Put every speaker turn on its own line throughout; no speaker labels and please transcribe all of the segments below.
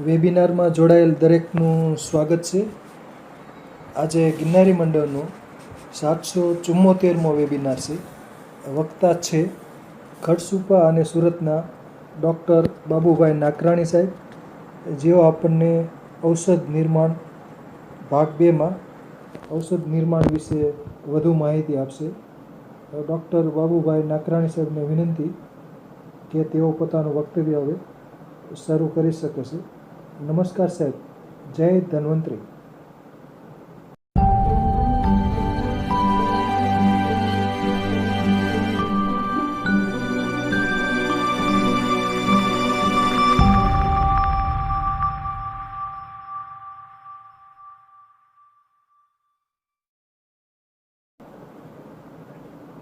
વેબિનારમાં જોડાયેલ દરેકનું સ્વાગત છે. આજે ગિરનારી મંડળનો 774મો વેબિનાર છે. વક્તા છે ખડસુપા અને સુરતના ડૉક્ટર બાબુભાઈ નાકરાણી સાહેબ, જેઓ આપણને ઔષધ નિર્માણ ભાગ 2માં ઔષધ નિર્માણ વિશે વધુ માહિતી આપશે. ડૉક્ટર બાબુભાઈ નાકરાણી સાહેબને વિનંતી કે તેઓ પોતાનું વક્તવ્ય હવે શરૂ કરી શકે છે. નમસ્કાર સાહેબ. જય ધન્વંતરી.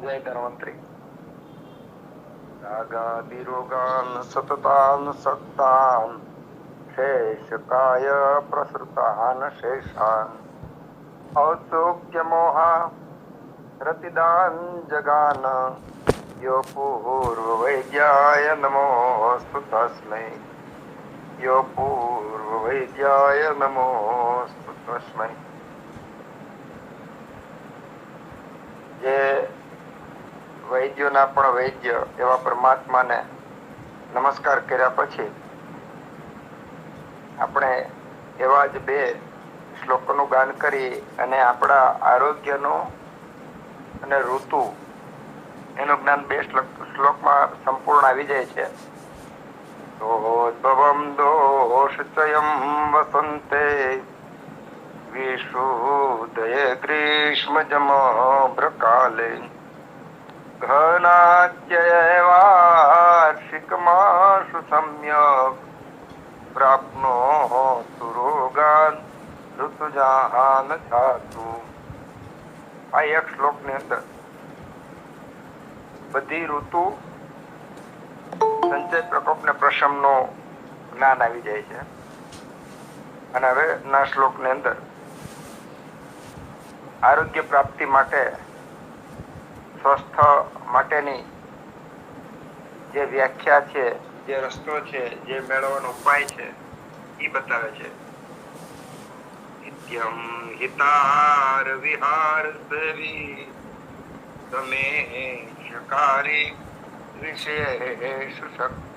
જય ધન્વંતરી. રાગાદિરોગાન સતતાન સત્તાન શેષકાય પ્રસૃતાન શેષાન ઔત્સુક્ય મોહા રતિદાન જગાન યો પૂર્વ વૈદ્યાય નમોસ્તુ તસ્મૈ યો પૂર્વ વૈદ્યાય નમોસ્તુ તસ્મૈ. જે વૈદ્યોના પણ વૈદ્ય એવા પરમાત્માને નમસ્કાર કર્યા પછી આપણે એવા જ 2 શ્લોકોનું ગાન કરી અને આપણા આરોગ્યનું અને ઋતુ એનું જ્ઞાન 2 શ્લોકમાં સંપૂર્ણ આવી જાય છે. દોદ્ભવમ દોષચયમ વસંતે વિશુદયે ગ્રીષ્મજમ ભ્રકાલે ઘનાત્યવાર્ષિકમાશુ સમ્યક પ્રાપ્નોતુ રોગાન ઋતુજાન જાતુ. આ એક શ્લોકની અંદર બધી ઋતુ સંચય પ્રકોપ ને પ્રશમનો જ્ઞાન આવી જાય છે. અને હવે ના શ્લોકની અંદર આરોગ્ય પ્રાપ્તિ માટે, સ્વસ્થ માટેની જે વ્યાખ્યા છે, જે રસ્તો છે, જે મેળવવાનો ઉપાય છે એ બતાવે છે. નિત્યમ હિતાર વિહાર સેવી તમે શકારી વિશેષ શક્ત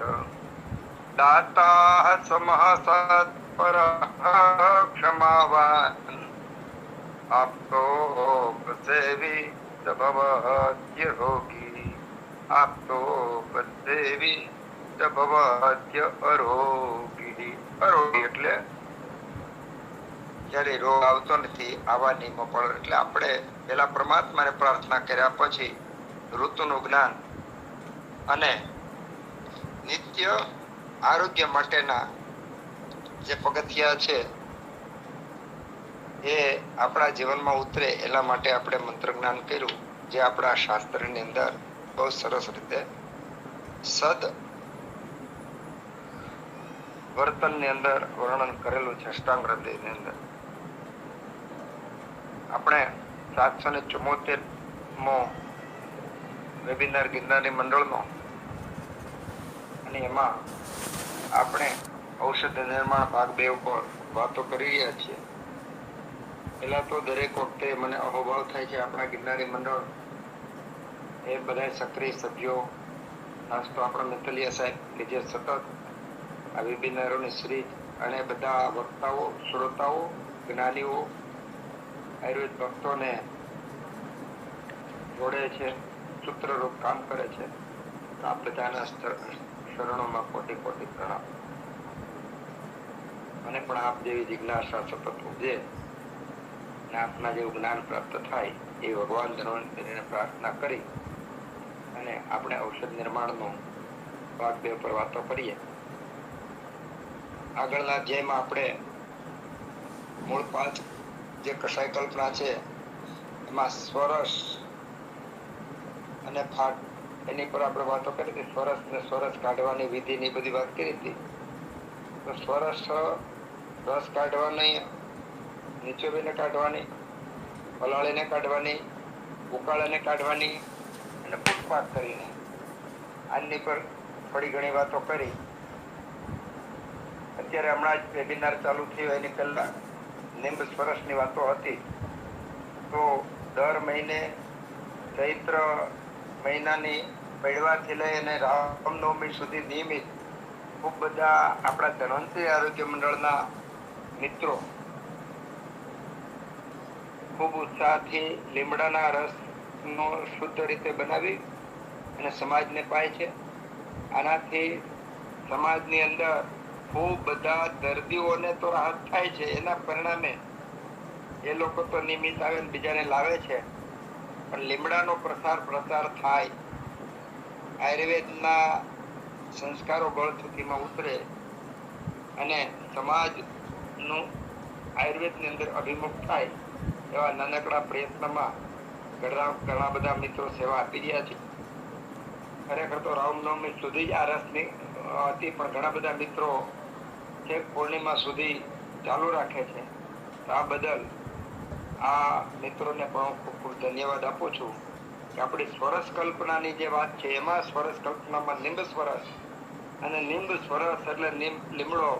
દાતા સમહ સત્પર ક્ષમાવાન આપતો સેવી ભવત્ય રોગી આપતો સેવી ભવત્ય અરોગી. અરોગી એટલે જ્યારે રોગ આવતો નથી, આવા નિયમો પણ. એટલે આપણે પેલા પરમાત્માને પ્રાર્થના કર્યા પછી ઋતુનું જ્ઞાન અને નિત્ય આરોગ્ય માટેના જે પગથિયા છે એ આપણા જીવનમાં ઉતરે એના માટે આપણે મંત્ર જ્ઞાન કર્યું, જે આપણા શાસ્ત્રની અંદર બહુ સરસ રીતે સદ વર્તનની અંદર વર્ણન કરેલું છે. અષ્ટાંગ હૃદયની અંદર આપણે 774મો વેબિનાર ગિરનારી મંડળનો, અને એમાં આપણે ઔષધ નિર્માણ ભાગ 2 ઉપર વાતો કરી રહ્યા છીએ. પેલા તો દરેક વખતે મને અહોભાવ થાય છે, આપણા ગિરનારી મંડળ એ બધા સક્રિય સભ્યો, ખાસ તો આપણા મિત્તલિયા સાહેબ કે જે સતત આ વેબિનારોની સિરીઝ અને બધા વક્તાઓ, શ્રોતાઓ, જ્ઞાનીઓ, આયુર્વેદ ભક્તોને જોડે છે, સૂત્રરૂપ કામ કરે છે. આ બધાના શરણોમાં કોટી કોટી પ્રણામ. અને પણ આપ જેવી જિજ્ઞાસા સતત ઉપજે અને આપના જેવું જ્ઞાન પ્રાપ્ત થાય એ ભગવાન ધન્વંતરીને પ્રાર્થના કરી અને આપણે ઔષધ નિર્માણનો ભાગ 2 પર વાતો કરીએ. આગળના અધ્યાયમાં આપણે મૂળ 5 જે કષાય કલ્પના છે એમાં સ્વરસ અને ફાટ એની પર આપણે વાતો કરી હતી. સ્વરસ ને સ્વરસ કાઢવાની વિધિની બધી વાત કરી હતી. તો સ્વરસ રસ કાઢવાની, નીચોવીને કાઢવાની, પલાળીને કાઢવાની, ઉકાળીને કાઢવાની અને ફૂટપાક કરીને આની પર થોડી ઘણી વાતો કરી અત્યારે હમણાં જ વેબિનાર ચાલુ થયો એની પહેલા નિંબ સ્વરસની વાતો હતી. તો દર મહિને ચૈત્ર મહિનાની પડવાથી લઈ અને રામનવમી સુધી નિયમિત ખૂબ બધા આપણા ધન્વંતરી આરોગ્ય મંડળના મિત્રો ખૂબ ઉત્સાહથી લીમડાના રસનો શુદ્ધ રીતે બનાવી અને સમાજને પાય છે. આનાથી સમાજની અંદર ખૂબ બધા દર્દીઓને તો રાહત થાય છે. એના પરિણામે એ લોકો તો નિયમિત આવે ને બીજાને લાવે છે, પણ લીમડાનો પ્રચાર થાય, આયુર્વેદના સંસ્કારો ગળથુથીમાં ઉતરે અને સમાજનું આયુર્વેદની અંદર અભિમુખ થાય, એવા નાનકડા પ્રયત્નમાં ઘણા બધા મિત્રો સેવા આપી રહ્યા છે. ખરેખર તો રામનવમી સુધી જ આ રસની હતી, પણ ઘણા બધા મિત્રો છેક પૂર્ણિમા સુધી ચાલુ રાખે છે. તો આ બદલ આ મિત્રોને પણ ખૂબ ખૂબ ધન્યવાદ આપું છું કે આપણી સ્વરસ કલ્પનાની જે વાત છે એમાં સ્વરસ કલ્પનામાં નિંબ સ્વરસ, અને નિંબ સ્વરસ એટલે લીમડો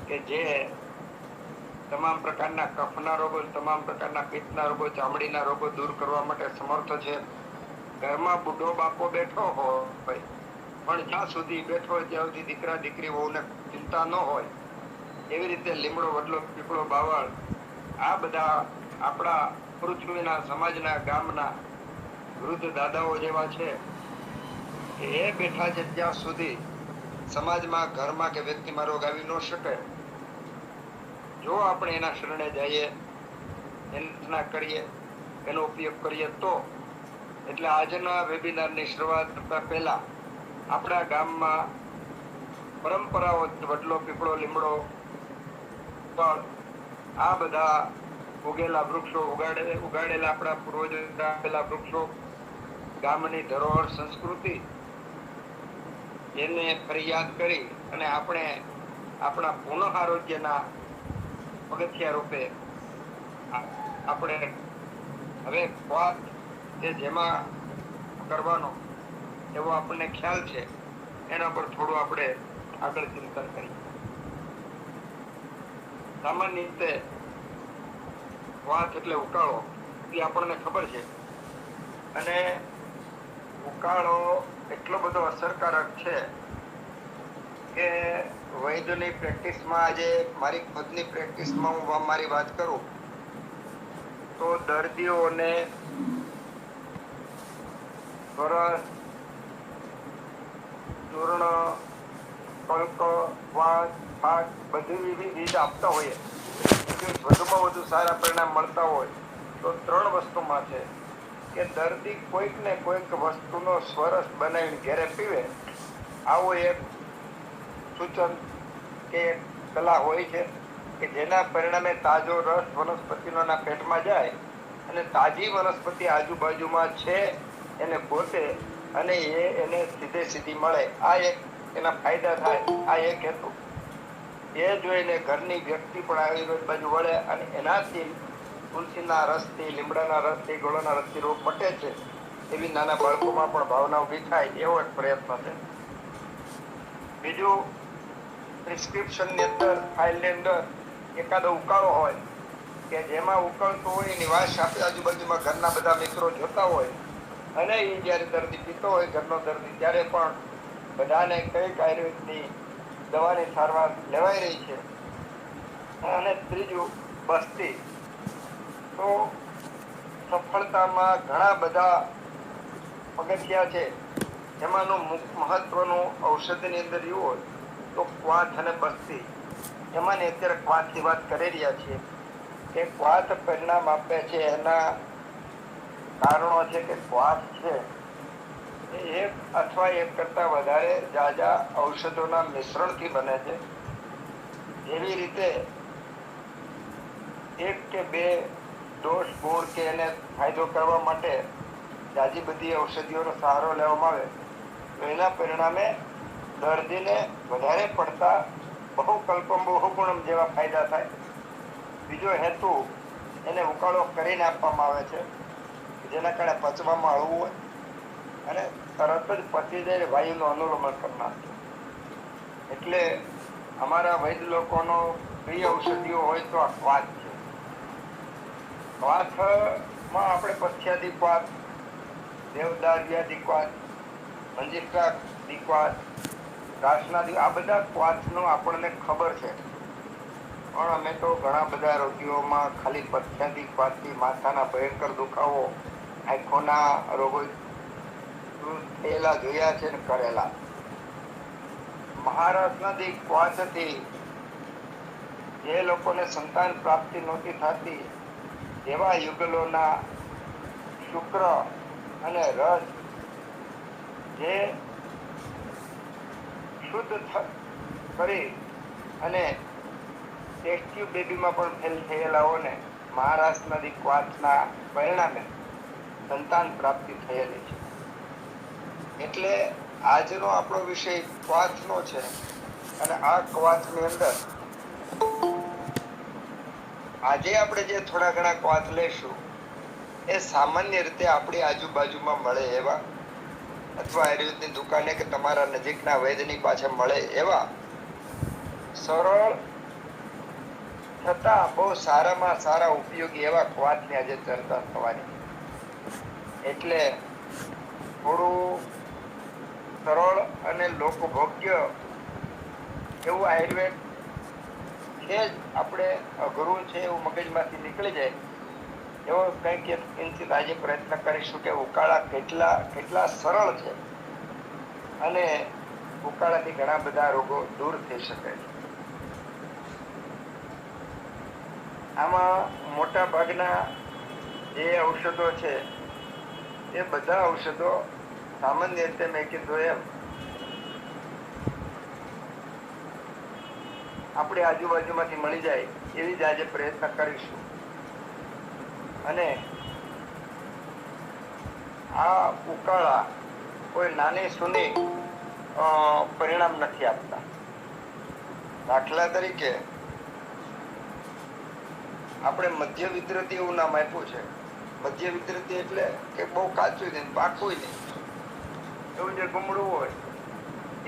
કે જે તમામ પ્રકારના કફના રોગો, તમામ પ્રકારના પિત્તના રોગો, ચામડીના રોગો દૂર કરવા માટે સમર્થ છે. ઘરમાં બુઢો બાપો બેઠો હોય પણ જ્યાં સુધી બેઠો હોય ત્યાં સુધી દીકરા દીકરી વહુને ચિંતા ન હોય, એવી રીતે લીમડો, વડલો, પીપળો, બાવળ આ બધા આપણા પૃથ્વીના સમાજના ગામના વૃદ્ધ દાદાઓ જેવા છે કે એ બેઠા છે ત્યાં સુધી સમાજમાં, ઘરમાં કે વ્યક્તિમાં રોગ આવી ન શકે. જો આપણે એના શરણે જઈએ, એના કરીએ, એનો ઉપયોગ કરીએ તો. એટલે આજના વેબિનારની શરૂઆત કરતા પહેલા આપણા ગામમાં પરંપરાઓ વડલો, પીપળો, લીમડો, આ બધા ઉગેલા વૃક્ષો, ઉગાડેલા આપણા પૂર્વજો આપેલા વૃક્ષો, ગામની ધરોહર સંસ્કૃતિ, એને ફરિયાદ કરી અને આપણે આપણા પુનઃ આરોગ્યના પગથિયા રૂપે આપણે હવે વાત કે જેમાં કરવાનો એવો આપણને ખ્યાલ છે, એના પર થોડું આપણે આગળ ચિંતન કરીએ. સામાન્ય રીતે વાત એટલે ઉકાળો, એ આપણને ખબર છે, અને ઉકાળો એટલો બધો અસરકારક છે કે વૈદ્યની પ્રેક્ટિસમાં, આજે મારી ખુદની પ્રેક્ટિસમાં હું મારી વાત કરું તો દર્દીઓને સરસ ચૂર્ણ, કલ્ક, વાત, ફાટ બધી વિવિધ રીત આપતા હોઈએ, વધુમાં વધુ સારા પરિણામ મળતા હોય તો 3 વસ્તુમાં છે કે દર્દી કોઈક ને કોઈક વસ્તુનો સ્વરસ બનાવીને ઘેરે પીવે, આવો એક સૂચન કે કલા હોય છે કે જેના પરિણામે તાજો રસ વનસ્પતિના પેટમાં જાય અને તાજી વનસ્પતિ આજુબાજુમાં છે એને ગોતે અને એને સીધી મળે. આ એક એના ફાયદા થાય. આ એક હેતુ. એ જોઈને ઘરની વ્યક્તિ પણ આયુર્વેદ બાજુ વળે અને એનાથી તુલસીના રસથી, લીમડાના રસથી, ગોળાના રસથી રોગ મટે છે, એવી નાના બાળકોમાં પણ ભાવના ઉભી થાય, એવો એક પ્રયત્ન છે. બીજું, પ્રિસ્ક્રિપ્શનની અંદર, ફાઇલની અંદર એકાદો ઉકાળો હોય કે જેમાં ઉકળતું હોય એની વાસ આપે આજુબાજુમાં ઘરના બધા મિત્રો જોતા હોય, અને એ જયારે દર્દી પીતો હોય, ઘરનો દર્દી, ત્યારે પણ બધાને કઈક આયુર્વેદની દવાની સારવાર લેવાઈ રહી છે. અને ત્રીજું, બસ્તી. તો સફળતામાં ઘણા બધા પગથિયા છે, એમાંનું મહત્વનું ઔષધિની અંદર એવું હોય તો ક્વાથ અને બસ્તી. એમાંની અત્યારે ક્વાથની વાત કરી રહ્યા છીએ કે ક્વાથ પરિણામ આપે છે. એના કારણો છે કે ક્વાથ છે એક અથવા એક કરતા વધારે જાજા ઔષધોના મિશ્રણથી બને છે. એવી રીતે એક કે બે દોષ ગુણ કે એને ફાયદો કરવા માટે જાજી બધી ઔષધિઓનો સહારો લેવામાં આવે તો એના પરિણામે દર્દીને વધારે પડતા બહુકલ્પમ બહુગુણમ જેવા ફાયદા થાય. બીજો હેતુ, એને ઉકાળો કરીને આપવામાં આવે છે જેના કારણે પચવામાં હળવું હોય અને તરત જ પચી જાય, વાયુનું અનુલોમન કરનાર છે. એટલે અમારા વૈદ્ય લોકોનો પ્રિય ઔષધિઓ હોય તો આ ક્વાથ છે. ક્વાથમાં આપણે પથ્યાદી ક્વાથ, દેવદારિયાદી ક્વાથ, મંજિષ્ઠા દીક્વાથ, ઘાસના આ બધા ક્વાથનો આપણને ખબર છે. પણ અમે તો ઘણા બધા રોગીઓમાં ખાલી પથ્યાદી ક્વાથથી માથાના ભયંકર દુખાવો, આંખોના રોગો થયેલા જોયા છે ને કરેલા. મહારાષ્ટ્રના ક્વાથથી જે લોકોને સંતાન પ્રાપ્તિ નહોતી થતી એવા યુગલોના શુક્ર અને રસ જે શુદ્ધ કરી અને ટેસ્ટ ટ્યુબ બેબીમાં પણ ફેલ થયેલાઓને મહારાષ્ટ્રના ક્વાથના પરિણામે સંતાન પ્રાપ્તિ થયેલી છે. એટલે આજનો આપણો વિષય ક્વાથનો છે અને આ ક્વાથની અંદર આજે આપણે જે થોડા ઘણા ક્વાથ લેશું એ સામાન્ય રીતે આપણી આજુબાજુમાં મળે એવા અથવા આયુર્વેદની દુકાને કે તમારા નજીકના વૈદ્યની પાસે મળે એવા સરળ છતાં બહુ સારામાં સારા ઉપયોગી એવા ક્વાથની આજે ચર્ચા થવાની. એટલે થોડું સરળ અને લોકભોગ્ય એવું આયુર્વેદ છે જ આપણે અઘરું છે એવું મગજમાંથી નીકળી જાય એવો કંઈક કિંચિત આજે પ્રયત્ન કરીશું કે ઉકાળા કેટલા સરળ છે અને ઉકાળાથી ઘણા બધા રોગો દૂર થઈ શકે છે. આમાં મોટા ભાગના જે ઔષધો છે એ બધા ઔષધો સામાન્ય રીતે મેં કીધું એમ આપણી આજુબાજુમાંથી મળી જાય એવી જ આજે પ્રયત્ન કરીશું. અને આ ઉકાળા કોઈ નાની સૂની પરિણામ નથી આપતા. દાખલા તરીકે આપણે મધ્ય વિદ્રતી એવું નામ આપ્યું છે. મધ્ય વિદ્રતી એટલે કે બહુ કાચું નહીં, પાકું નહીં, એવું જે ગુમડું હોય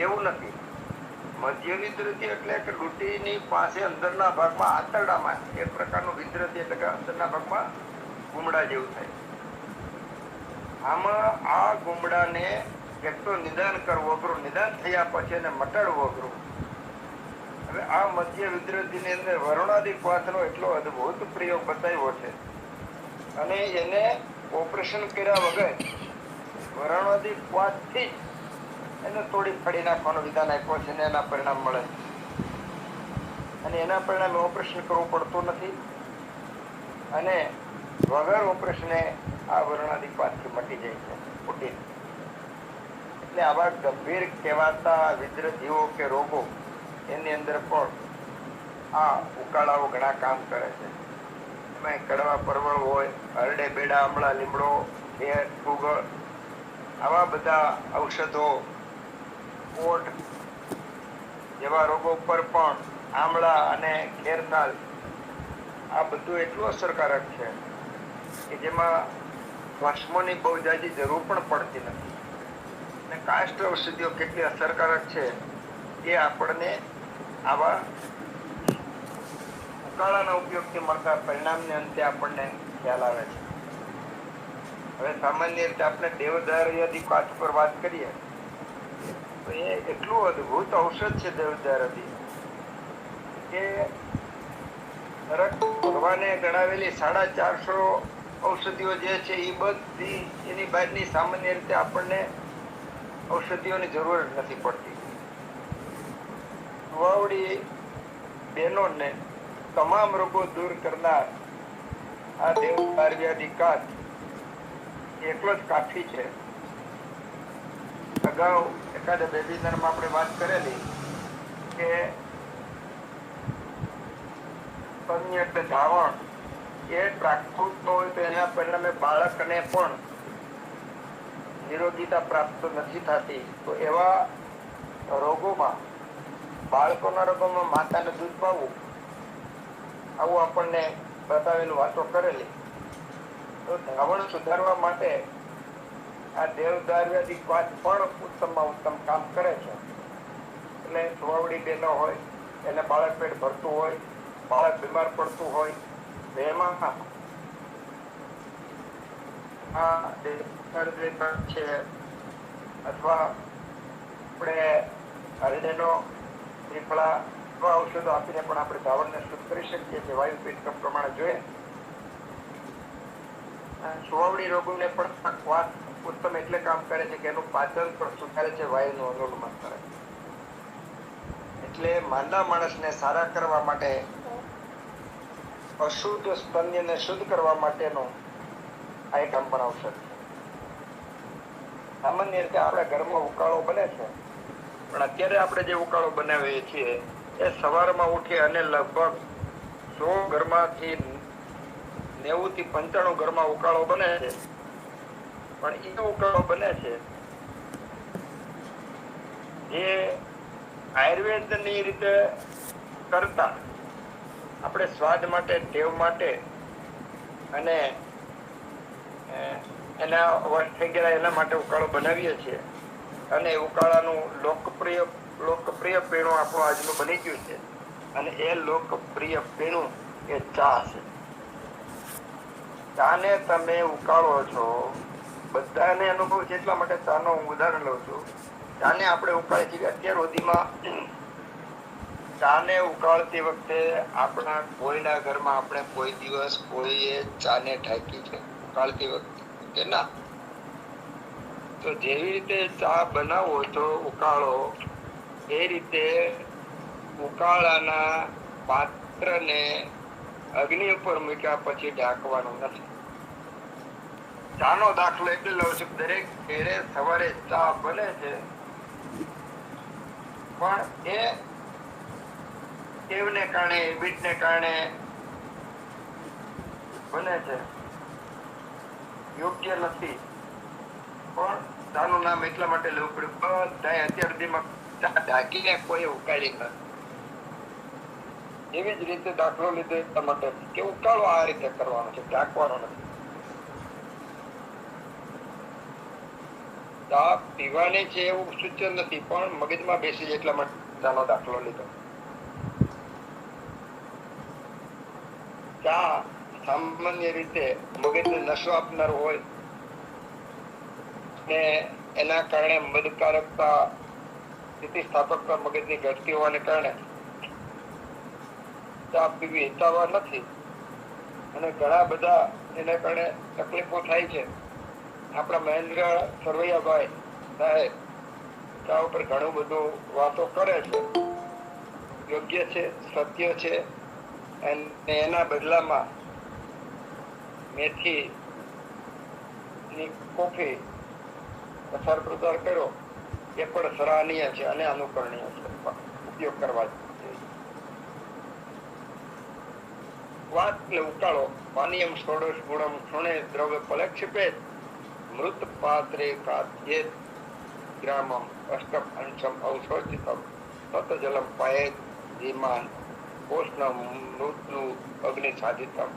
એવું નથી. મધ્ય વિદ્રતી એટલે કે ડૂટીની પાસે અંદરના ભાગમાં આંતરડામાં એક પ્રકારનું વિદ્રતી એટલે કે અંદરના ભાગમાં ગુમડા જેવું થાય. આમાં આ ગુમડાને એક તો નિદાન કરવું અઘરું, નિદાન થયા પછી એને મટાડવું અઘરું. હવે આ મધ્ય વિદ્રતીની અંદર વરુણાદી ક્વાથનો એટલો અદ્ભુત પ્રયોગ બતાવ્યો છે અને એને ઓપરેશન કર્યા વગર વરુણાદી ક્વાથથી એને તોડી ફાડી નાખવાનું વિધાન આપ્યો છે અને એના પરિણામ મળે અને એના પરિણામે ઓપરેશન કરવું પડતું નથી અને વગર ઓપરેશને આ વરુણાદી ક્વાથથી મટી જાય છે ફૂટી. એટલે આવા ગંભીર કહેવાતા વિદ્રજીવો કે રોગો એની અંદર પણ આ ઉકાળાઓ ઘણા કામ કરે છે. એમાં કડવા પરવળ હોય, હરડે બેડા, આમળા, લીમડો, ખેર, ફુગળ, આવા બધા ઔષધો, ઓટ જેવા રોગો પર પણ આમળા અને ખેરતાલ આ બધું એટલું અસરકારક છે કે જેમાં ભસ્મોની બહુ જાજી જરૂર પણ પડતી નથી. અને કાષ્ઠ ઔષધિઓ કેટલી અસરકારક છે એ આપણને આવા ઉકાળાના ઉપયોગથી મળતા પરિણામને અંતે આપણને ખ્યાલ આવે છે. હવે સામાન્ય રીતે આપણે દેવદારુદી ક્વાથ પર વાત કરીએ તો એ એટલું અદ્ભુત ઔષધ છે દેવદારુદી કે ભગવાને ગણાવેલી 450 ઔષધિઓ જે છે એ બધી એની બહારની સામાન્ય રીતે આપણને ઔષધિઓની જરૂર નથી પડતી. સુવાવડી બહેનોને તમામ રોગો દૂર કરનાર આ દેવદારુદી ક્વાથ એકલો જ કાફી છે. અગાઉ એકાદ વેબિનારમાં આપણે વાત કરેલી કે સ્તન્ય એટલે ધાવણ એ પ્રાકૃત નો હોય તો એના પરિણામે બાળકને પણ નિરોગીતા પ્રાપ્ત નથી થતી. તો એવા રોગોમાં બાળકોના રોગોમાં માતાને દૂધ પાવું આવું આપણને બતાવેલું, વાતો કરેલી. તો ધાવણ સુધારવા માટે આ દેવદારુદી ક્વાથ પણ ઉત્તમમાં ઉત્તમ કામ કરે છે. એટલે સુવાવડી બહેનો હોય, એને બાળક પેટ ભરતું હોય, બાળક બીમાર પડતું હોય, તો એમાં આ છે અથવા આપણે હરડેનો ત્રિફળા એવા ઔષધો આપીને પણ આપણે ધાવણને શુદ્ધ કરી શકીએ છીએ વાયુ પિત્ત પ્રમાણે જોઈએ. સુવાવડી રોગોને પણ વાત ઉત્તમ એટલે કામ કરે છે કે એનું પાચન પણ સુધારે છે, વાયુનું અનુગમન કરે છે. એટલે માંદા માણસને સારા કરવા માટે, અશુદ્ધ સ્તન્યને શુદ્ધ કરવા માટેનો આ એક પણ ઔષધ છે. સામાન્ય રીતે આપણા ઘરમાં ઉકાળો બને છે, પણ અત્યારે આપણે જે ઉકાળો બનાવીએ છીએ એ સવારમાં ઉઠી અને લગભગ 100 ઘરમાંથી 90 થી 95 ઘરમાં ઉકાળો બને છે. પણ એ ઉકાળો બને છે જે આયુર્વેદની રીતે કરતા આપણે સ્વાદ માટે, ટેવ માટે અને એના વશ થઈ ગયા એના માટે ઉકાળો બનાવીએ છીએ. અને ઉકાળાનું લોકપ્રિય પીણું આપણું આજનું બની ગયું છે. અને એ લોકપ્રિય પીણું એ ચા છે. ચાને તમે ઉકાળો છો, બધાને અનુભવ છે એટલા માટે ચાનો હું ઉદાહરણ લઉં છું. ચાને આપણે ઉકાળી છીએ અત્યાર સુધીમાં ચાને ઉકાળતી વખતે આપણા કોઈના ઘરમાં આપણે કોઈ દિવસ કોઈએ ચાને ઢાંકી છે ઉકાળતી વખતે કે ના? તો જેવી રીતે ચા બનાવો છો ઉકાળો, એ રીતે ઉકાળાના પાત્રને અગ્નિ ઉપર મૂક્યા પછી ઢાંકવાનું નથી. ચાનો દાખલો એટલે લઉં છું, દરેક ઘરે સવારે ચા બને છે, પણ એ ટેવને કારણે, હેબિટને કારણે બને છે, યોગ્ય નથી. પણ ચાનું નામ એટલા માટે લેવું પડ્યું, બધાએ અત્યાર સુધીમાં ચા ઢાંકીને કોઈ ઉકાળી નથી. એવી જ રીતે દાખલો લીધો એટલા માટે કે ઉકાળો આ રીતે કરવાનો છે, ઢાંકવાનો નથી. ચા પીવાની છે એવું સૂચન નથી, પણ મગજમાં બેસી જાય એટલા માટે ચાનો દાખલો લીધો. ચા સામાન્ય રીતે મગજને નશો આપનાર હોય ને એના કારણે મદકારકતા, સ્થિતિસ્થાપકતા મગજની ઘટતી હોવાને કારણે ચા પીવી હિતાવહ નથી. અને ઘણા બધા એના કારણે તકલીફો થાય છે. આપણા મહેન્દ્ર સરવૈયાભાઈ સાહેબ ચા ઉપર ઘણું બધું વાતો કરે છે, યોગ્ય છે, સત્ય છે. અને એના બદલામાં મેથી ની કોફી પ્રસાર કર્યો એ પણ સરાહનીય છે અને અનુકરણીય છે, ઉપયોગ કરવા જોઈએ. વાત ઉકાળો પાનીયમ ષોડશ ગુણમ ક્ષુણે દ્રવ્ય પલક્ષિપેત મૃત પાત્રે કાદ્યે ગ્રામમ અષ્ટમ અંશમ ઔષધિતમ તત જલમ પાયેત ધીમાન કોષ્ણમ મૃતનું અગ્નિ સાધિતમ.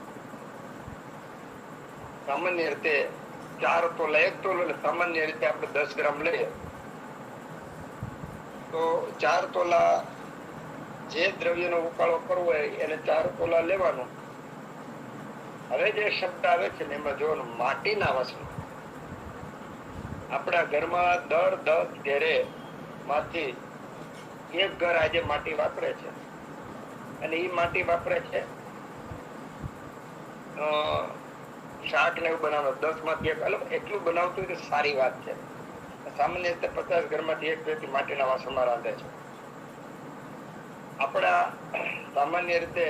સામાન્ય રીતે 4 તોલા 1 તોલો, સામાન્ય રીતે આપણે 10 ગ્રામ લઈએ તો 4 તોલા જે દ્રવ્યનો ઉકાળો કરવો હોય એને 4 તોલા લેવાનું. હવે જે શબ્દ આવે છે ને એમાં જોવાનું માટીના વાસણ. આપણા ઘરમાં દર 10 ઘરે માંથી એક ઘર આજે માટી વાપરે છે, અને એ માટી વાપરે છે શાક ને એવું બનાવવાનું. 10 માંથી એટલું બનાવતું હોય તો સારી વાત છે. સામાન્ય રીતે 50 ઘરમાંથી એક વ્યક્તિ માટીના વાસણમાં રાંધે છે. આપણા સામાન્ય રીતે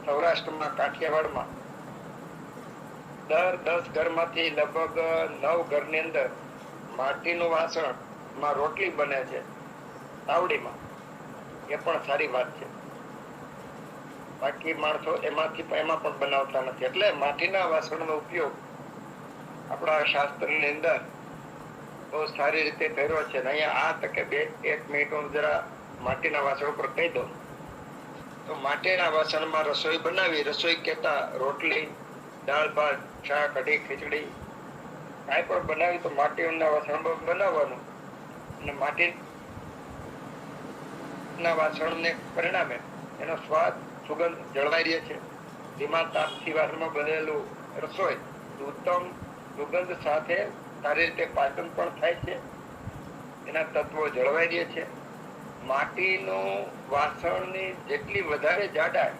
સૌરાષ્ટ્રમાં, કાઠિયાવાડમાં દર 10 ઘરમાંથી લગભગ 9 ઘરની અંદર માટીનું વાસણમાં રોટલી બને છે, તાવડીમાં. એ પણ સારી વાત છે. બાકી માણસો એમાં પણ બનાવતા નથી. એટલે માટીના વાસણનો ઉપયોગ આપણા શાસ્ત્રની અંદર બહુ સારી રીતે કર્યો છે. અહીંયા આ તકે 1 મિનિટ હું જરા માટીના વાસણ ઉપર કહી દઉં તો માટીના વાસણમાં રસોઈ બનાવી, રસોઈ કહેતા રોટલી, દાળ ભાત, શાક, કઢી, ખીચડી કાંઈ પણ બનાવી તો માટીના વાસણમાં બનાવવાનું. અને ના વાસણને પરિણામે એનો સ્વાદ સુગંધ જળવાઈ રહે છે. ધીમા તાપથી વાસણમાં બનેલું રસોઈ ઉત્તમ સુગંધ સાથે સારી રીતે પાચન પણ થાય છે. એના તત્વો જળવાઈ રહે છે. માટીનું વાસણની જેટલી વધારે જાડાઈ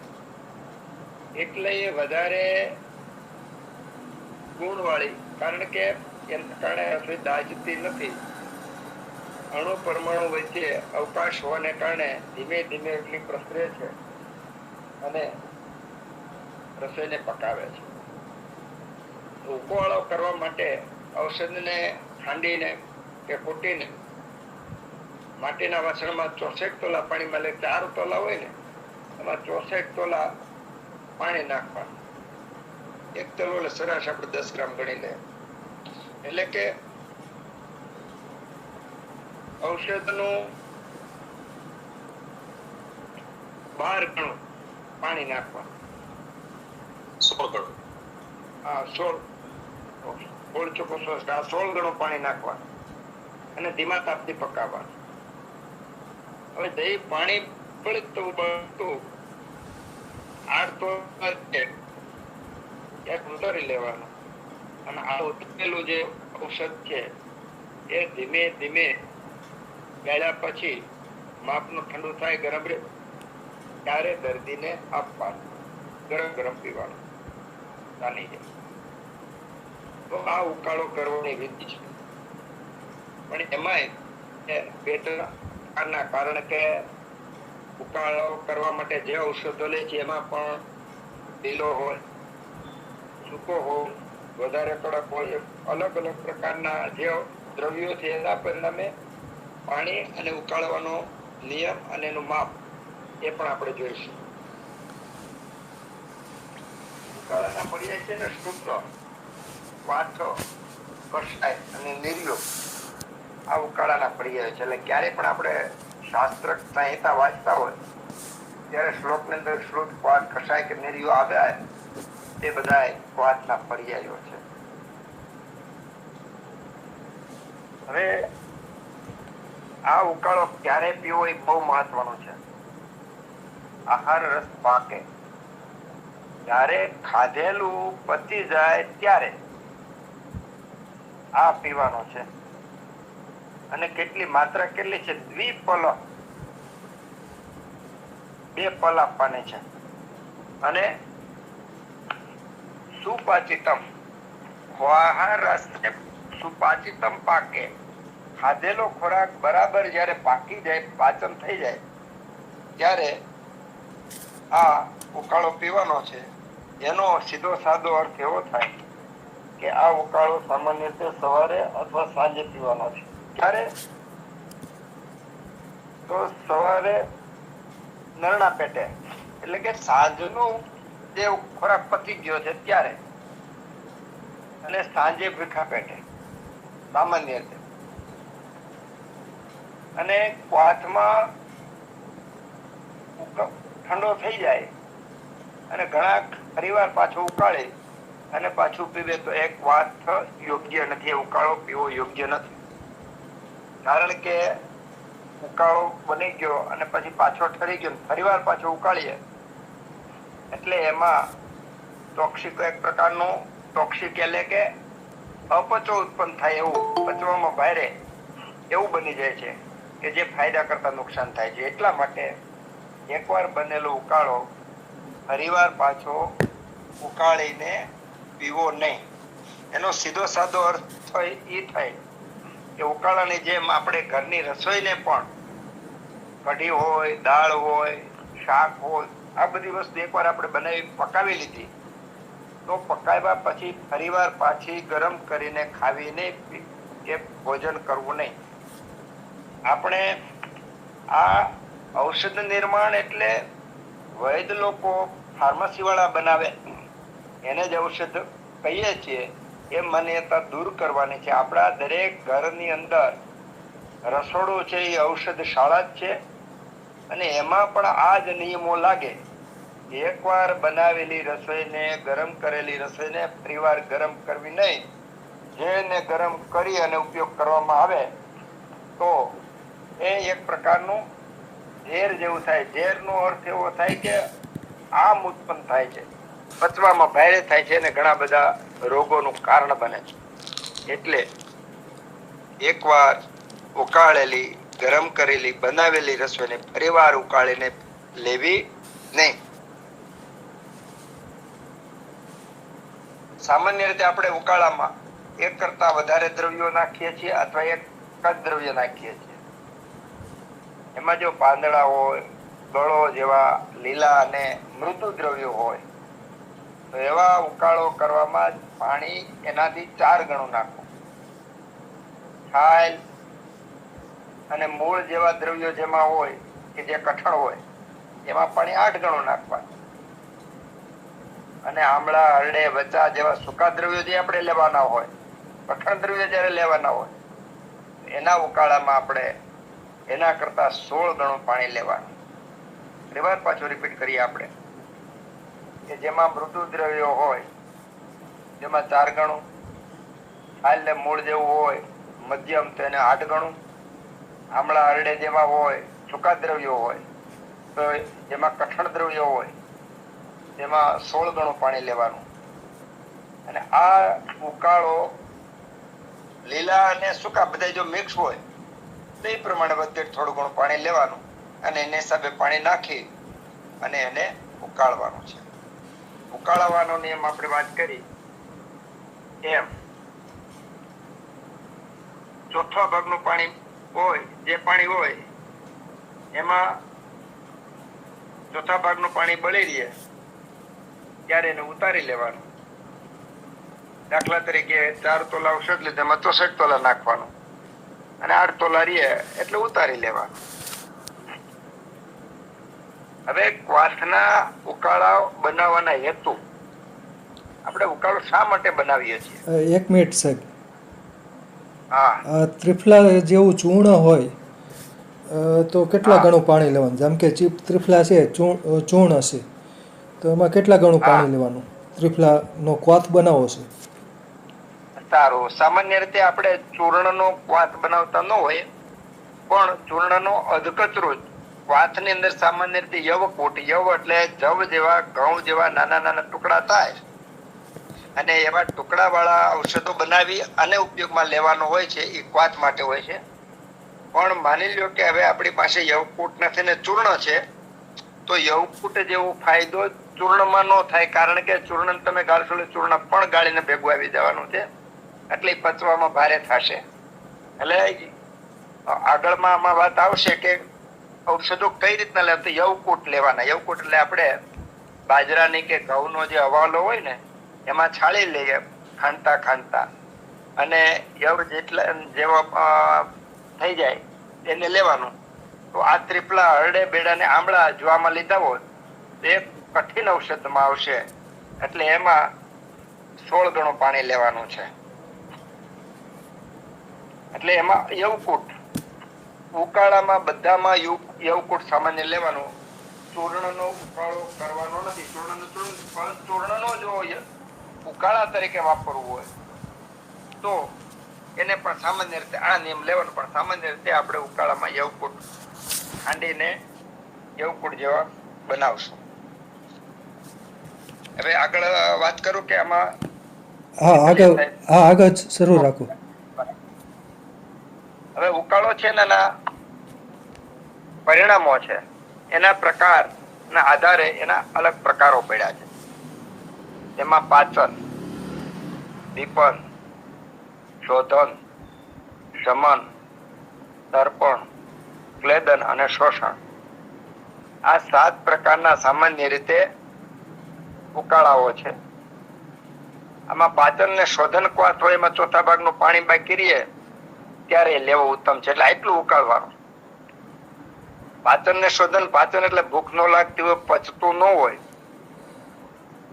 એટલે એ વધારે ગુણવાળી, કારણ કે એના કારણે રસોઈ દાઝતી નથી. અણુ પરમાણુ વચ્ચે અવકાશ હોવાને કારણે ધીમે ધીમે એટલી પ્રસરે છે અને રસોઈને પકાવે છે. ઉકાળો કરવા માટે ઔષધને ખાંડીને કે કૂટીને માટીના વાસણમાં 64 તોલા પાણીમાં, એટલે 4 તોલા હોય ને એમાં 64 તોલા પાણી નાખવાનું. 1 તોલો એટલે સરેરાશ આપણે 10 ગ્રામ ગણી લે. એટલે કે ઔષધનું 12 ગણું પાણી નાખવાનું.
16 ગણું.
હા, 16 ગણું પાણી નાખવાનું અને ધીમા તાપથી પકાવવાનું. હવે દહીં પાણી બળતું 8 તો ઉતારી લેવાનું અને આ ઉતરેલું જે ઔષધ છે એ ધીમે ધીમે ગાળ્યા પછી માપનું ઠંડુ થાય, ગરમ રહે ત્યારે દર્દીને આપવાનું. ગરમ ગરમ પીવાનું. ચાલી જાય. તો આ ઉકાળો કરવાની રીત છે. પણ એમાંય બે પ્રકારના, કારણ કે ઉકાળો કરવા માટે જે ઔષધો લે છે એમાં પણ લીલો હોય, સૂકો હોય, વધારે કડક હોય, અલગ અલગ પ્રકારના જે દ્રવ્યો છે એના પરિણામે પાણી અને ઉકાળવાનો નિયમ અને એનું માપ એ પણ આપણે જોઈશું. ઉકાળાના પર્યાય છે ને સૂત્ર, વાથો, કષાય અને નિર્યોગ. આ ઉકાળાના પર્યાય છે. એટલે ક્યારે પણ આપણે શાસ્ત્ર સંહિતા વાંચતા હોય ત્યારે શ્લોકની અંદર શ્રુત, ક્વાથ, કષાય કે નિર્યો આવે, તે બધા ક્વાથના પર્યાયો છે. હવે આ ઉકાળો ક્યારે પીવો એ બહુ મહત્વનું છે. આહાર રસ પાકે જ્યારે ખાધેલું પચી જાય ત્યારે આ પીવાનો છે. અને કેટલી માત્રા કેટલી છે? 2 પલ, 2 પલ આપવાની છે. અને સુપાચિતમ, આહાર રસ સુપાચિતમ પાકે, ખાધેલો ખોરાક બરાબર જ્યારે પાકી જાય, પાચન થઈ જાય ત્યારે આ ઉકાળો પીવાનો છે. એનો સીધો સાદો અર્થ એવો થાય કે આ ઉકાળો સામાન્ય રીતે સવારે અથવા સાંજે પીવાનો છે. ત્યારે તો સવારે નરણા પેટે, એટલે કે સાંજનો જે ખોરાક પચી ગયો છે ત્યારે, અને સાંજે ભૂખા પેટે સામાન્ય રીતે. અને ક્વાથમાં ઠંડો થઈ જાય અને ઘણા ફરીવાર પાછો ઉકાળે અને પાછું પીવે તો એક વાત યોગ્ય નથી. ઉકાળો પીવો યોગ્ય નથી. કારણ કે ઉકાળો બની ગયો અને પછી પાછો ઠરી ગયો, ફરીવાર પાછો ઉકાળીએ એટલે એમાં ટોક્સિક, એક પ્રકારનું ટોક્સિક એટલે કે અપચો ઉત્પન્ન થાય, એવું પચવામાં ભારે એવું બની જાય છે કે જે ફાયદા કરતા નુકસાન થાય છે. એટલા માટે એકવાર બનેલો ઉકાળો ફરીવાર પાછો ઉકાળીને પીવો નહીં. એનો સીધો સાદો અર્થ થાય એ થાય કે ઉકાળાની જેમ આપણે ઘરની રસોઈને પણ કઢી હોય, દાળ હોય, શાક હોય, આ બધી વસ્તુ એકવાર આપણે બનાવી પકાવી લીધી તો પકાવ્યા પછી ફરીવાર પાછી ગરમ કરીને ખાવી નહીં કે ભોજન કરવું નહીં. આપણે આ ઔષધ નિર્માણ એટલે વૈદ લોકો, ફાર્મસી વાળા બનાવે એને જ ઔષધ કહીએ છીએ, એ માન્યતા દૂર કરવાની છે. આપણા દરેક ઘરની અંદર રસોડું છે એ ઔષધ શાળા જ છે. અને એમાં પણ આ જ નિયમો લાગે. એકવાર બનાવેલી રસોઈને, ગરમ કરેલી રસોઈને ફરીવાર ગરમ કરવી નહીં. જેને ગરમ કરી અને ઉપયોગ કરવામાં આવે તો એ એક પ્રકારનું ઝેર જેવું થાય. ઝેરનો અર્થ એવો થાય કે આમ ઉત્પન્ન થાય છે, પચવામાં ભારે થાય છે અને ઘણા બધા રોગોનું કારણ બને છે. એટલે એકવાર ઉકાળેલી, ગરમ કરેલી, બનાવેલી રસોઈને ફરીવાર ઉકાળીને લેવી નહીં. સામાન્ય રીતે આપણે ઉકાળામાં એક કરતા વધારે દ્રવ્યો નાખીએ છીએ અથવા એક જ દ્રવ્ય નાખીએ છીએ. એમાં જો પાંદડા હોય, ગળો જેવા લીલા અને મૃદુ દ્રવ્યો હોય તો એવા ઉકાળો કરવામાં પાણી એનાથી 4 ગણું નાખવું. છાલ અને મૂળ જેવા દ્રવ્યો જેમાં હોય કે જે કઠણ હોય એમાં પાણી 8 ગણું નાખવાનું. અને આમળા, હરડે, વચા જેવા સૂકા દ્રવ્યો જે આપણે લેવાના હોય, કઠણ દ્રવ્ય જ્યારે લેવાના હોય, એના ઉકાળામાં આપણે એના કરતા 16 ગણું પાણી લેવાનું. ફરીવાર પાછું રિપીટ કરીએ આપણે કે જેમાં મૃદુ દ્રવ્યો હોય જેમાં 4 ગણું, છાલ ને મૂળ જેવું હોય મધ્યમ તો એને 8 ગણું, આમળા, હરડે જેવા હોય, સૂકા દ્રવ્યો હોય તો જેમાં કઠણ દ્રવ્યો હોય તેમાં 16 ગણું પાણી લેવાનું. અને આ ઉકાળો લીલા અને સૂકા બધા જો મિક્સ હોય તો એ પ્રમાણે વધે થોડું ઘણું પાણી લેવાનું અને એને હિસાબે પાણી નાખી અને એને ઉકાળવાનું છે. ઉકાળવાનો નિયમ આપણે વાત કરી એમ ચોથા ભાગનું પાણી હોય, જે પાણી હોય એમાં ચોથા ભાગનું પાણી બળી રહે ત્યારે એને ઉતારી લેવાનું. દાખલા તરીકે 4 તોલા ઔષધ લીધા, એમાં 64 તોલા નાખવાનું અને 8 તોલા રહે એટલે ઉતારી લેવાનું. હવે ક્વાથના ઉકાળા બનાવવાના હેતુ, આપણે ઉકાળો શા માટે બનાવીએ છીએ?
1 મિનિટ સાહેબ.
હા,
ત્રિફલા જેવું ચૂર્ણ હોય તો કેટલા ગણું પાણી લેવાનું? જેમ કે ત્રિફલા છે, ચૂર્ણ હશે તો એમાં કેટલા ગણું પાણી લેવાનું? ત્રિફલાનો ક્વાથ બનાવવો છે.
સારું. સામાન્ય રીતે આપણે ચૂર્ણનો ક્વાથ બનાવતા ન હોય પણ ચૂર્ણનો અધકચરો ક્વાથની અંદર સામાન્ય રીતે યવકૂટ, યવ એટલે જવ જેવા, ઘઉં જેવા નાના નાના ટુકડા થાય અને એવા ટુકડા વાળા ઔષધો બનાવી અને ઉપયોગમાં લેવાનો હોય છે. એ ક્વાથ માટે હોય છે. પણ માની લ્યો કે હવે આપણી પાસે યવકૂટ નથી ને ચૂર્ણ છે તો યવકૂટ જેવો ફાયદો ચૂર્ણમાં ન થાય, કારણ કે ચૂર્ણ તમે ગાળશો ચૂર્ણ પણ ગાળીને ભેગું આવી જવાનું છે એટલે પચવામાં ભારે થશે. એટલે આગળમાં આમાં વાત આવશે કે ઔષધો કઈ રીતના લેવા. તો યવકૂટ લેવાના. યવકૂટ એટલે આપણે બાજરાની કે ઘઉંનો જે હવાલો હોય ને એમાં છાળી લઈએ ખાંડતા ખાંડતા અને યવ જેટલા જેવો થઈ જાય એને લેવાનું. તો આ ત્રિફલા, હરડે, બેડા ને આમળા જો આમાં લીધા હોય તો એક કઠિન ઔષધમાં આવશે એટલે એમાં 16 ગણું પાણી લેવાનું છે. એટલે એમાં યવકૂટ ઉકાળામાં બધામાં યવકૂટ સામાન્ય લેવાનું. ચૂર્ણનો ઉકાળો કરવાનો નથી. ચૂર્ણનો જો ઉકાળા તરીકે વાપરવું હોય તો એને પણ સામાન્ય રીતે આ નિયમ લેવાનો. પણ સામાન્ય રીતે આપણે ઉકાળામાં યવકૂટ ખાંડીને યવકૂટ જેવા બનાવશું. હવે આગળ વાત કરું કે આમાં
આગળ શરૂ રાખો.
હવે ઉકાળો છે ને એના પરિણામો છે, એના પ્રકારના આધારે એના અલગ પ્રકારો પડ્યા છે. એમાં પાચન, દીપન, શોધન, શમન, તર્પણ, ક્લેદન અને શોષણ, આ 7 પ્રકારના સામાન્ય રીતે ઉકાળાઓ છે. આમાં પાચન ને શોધન ક્વાથ હોય એમાં ચોથા ભાગનું પાણી બાકી રહે ત્યારે લેવો ઉત્તમ છે. એટલે આટલું ઉકાળવાનું. પાચન ને શોધન, પાચન એટલે ભૂખ ન લાગતી હોય, પચતું ન હોય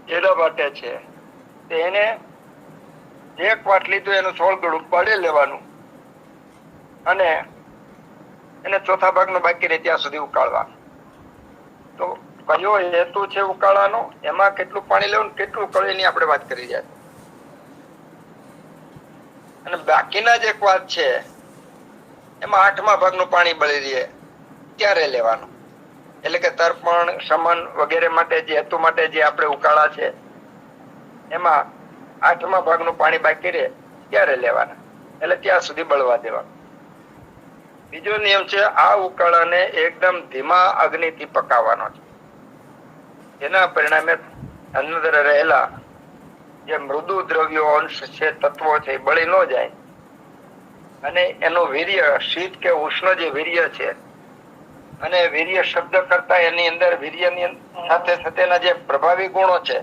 એના માટે છે. એને જે ક્વાથ લીધું એનું 16 ગણું પાણી લેવાનું અને એને ચોથા ભાગનો બાકી રહે ત્યાં સુધી ઉકાળવાનું. તો કયો હેતુ છે ઉકાળવાનો, એમાં કેટલું પાણી લેવાનું, કેટલું ઉકાળવું એની આપણે વાત કરી જાય. અને બાકીના જે ક્વાથ છે એમાં 8મા ભાગનું પાણી બળી રહે ત્યારે લેવાનું. એટલે કે તર્પણ, શમન વગેરે માટે જે હેતુ માટે જે આપણે ઉકાળા છે એમાં 8મા ભાગનું પાણી બાકી રહે ત્યારે લેવાના, એટલે ત્યાં સુધી બળવા દેવાનું. બીજો નિયમ છે, આ ઉકાળાને એકદમ ધીમા અગ્નિથી પકાવવાનો છે. જેના પરિણામે અંદર રહેલા જે મૃદુ દ્રવ્યો, અંશ છે, તત્વો છે, એ બળી ન જાય અને એનું વીર્ય, શીત કે ઉષ્ણ જે વીર્ય છે, અને વીર્ય શબ્દ કરતા એની અંદર વીર્યની સાથે સાથેના જે પ્રભાવી ગુણો છે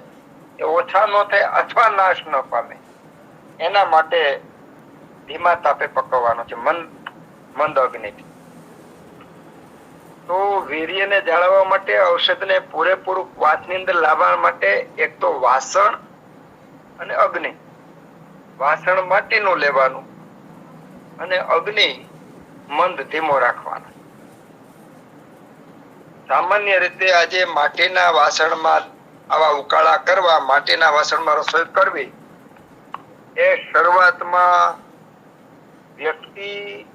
એ ઓછા ન થાય અથવા નાશ ન પામે, એના માટે ધીમા તાપે પકવવાનો છે, મંદ અગ્નિથી. તો વીર્યને જાળવવા માટે, ઔષધને પૂરેપૂરું વાતની અંદર લાવવા માટે એક તો વાસણ અને અગ્નિ. વાસણ માટીનું લેવાનું અને અગ્નિ મંદ ધીમો રાખવાનો. સામાન્ય રીતે આજે માટીના વાસણમાં આવા ઉકાળા કરવા, માટીના વાસણમાં રસોઈ કરવી એ શરૂઆતમાં વ્યક્તિ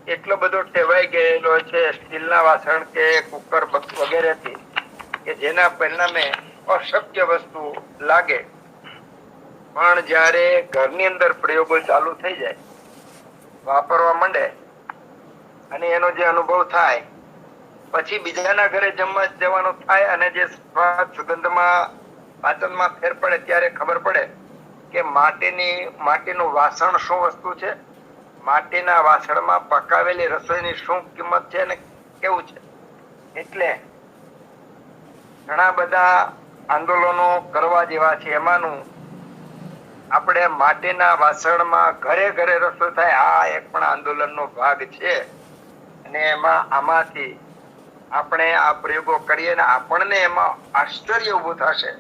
એટલો બધો ટેવાઈ ગયેલો છે સ્ટીલના વાસણ કે કુકર વગેરેથી, કે જેના પરિણામે અશક્ય વસ્તુ લાગે. પણ જ્યારે ઘરની અંદર પ્રયોગો ચાલુ થઈ જાય, વાપરવા માંડે અને એનો જે અનુભવ થાય, પછી બીજાના ઘરે જમવા જવાનું થાય અને જે સ્વાદ, સુગંધમાં, પાચનમાં ફેર પડે ત્યારે ખબર પડે કે માટીનું વાસણ શું વસ્તુ છે, માટીના વાસણમાં પકાવેલી રસોઈની શું કિંમત છે અને કેવું છે. એટલે ઘણા બધા આંદોલનો કરવા જેવા છે. એમાંનું આપણે માટીના વાસણમાં ઘરે ઘરે રસોઈ થાય, આ એક પણ આંદોલનનો ભાગ છે. અને આમાંથી આપણે આ પ્રયોગો કરીએ ને આપણને એમાં આશ્ચર્ય ઉભું થશે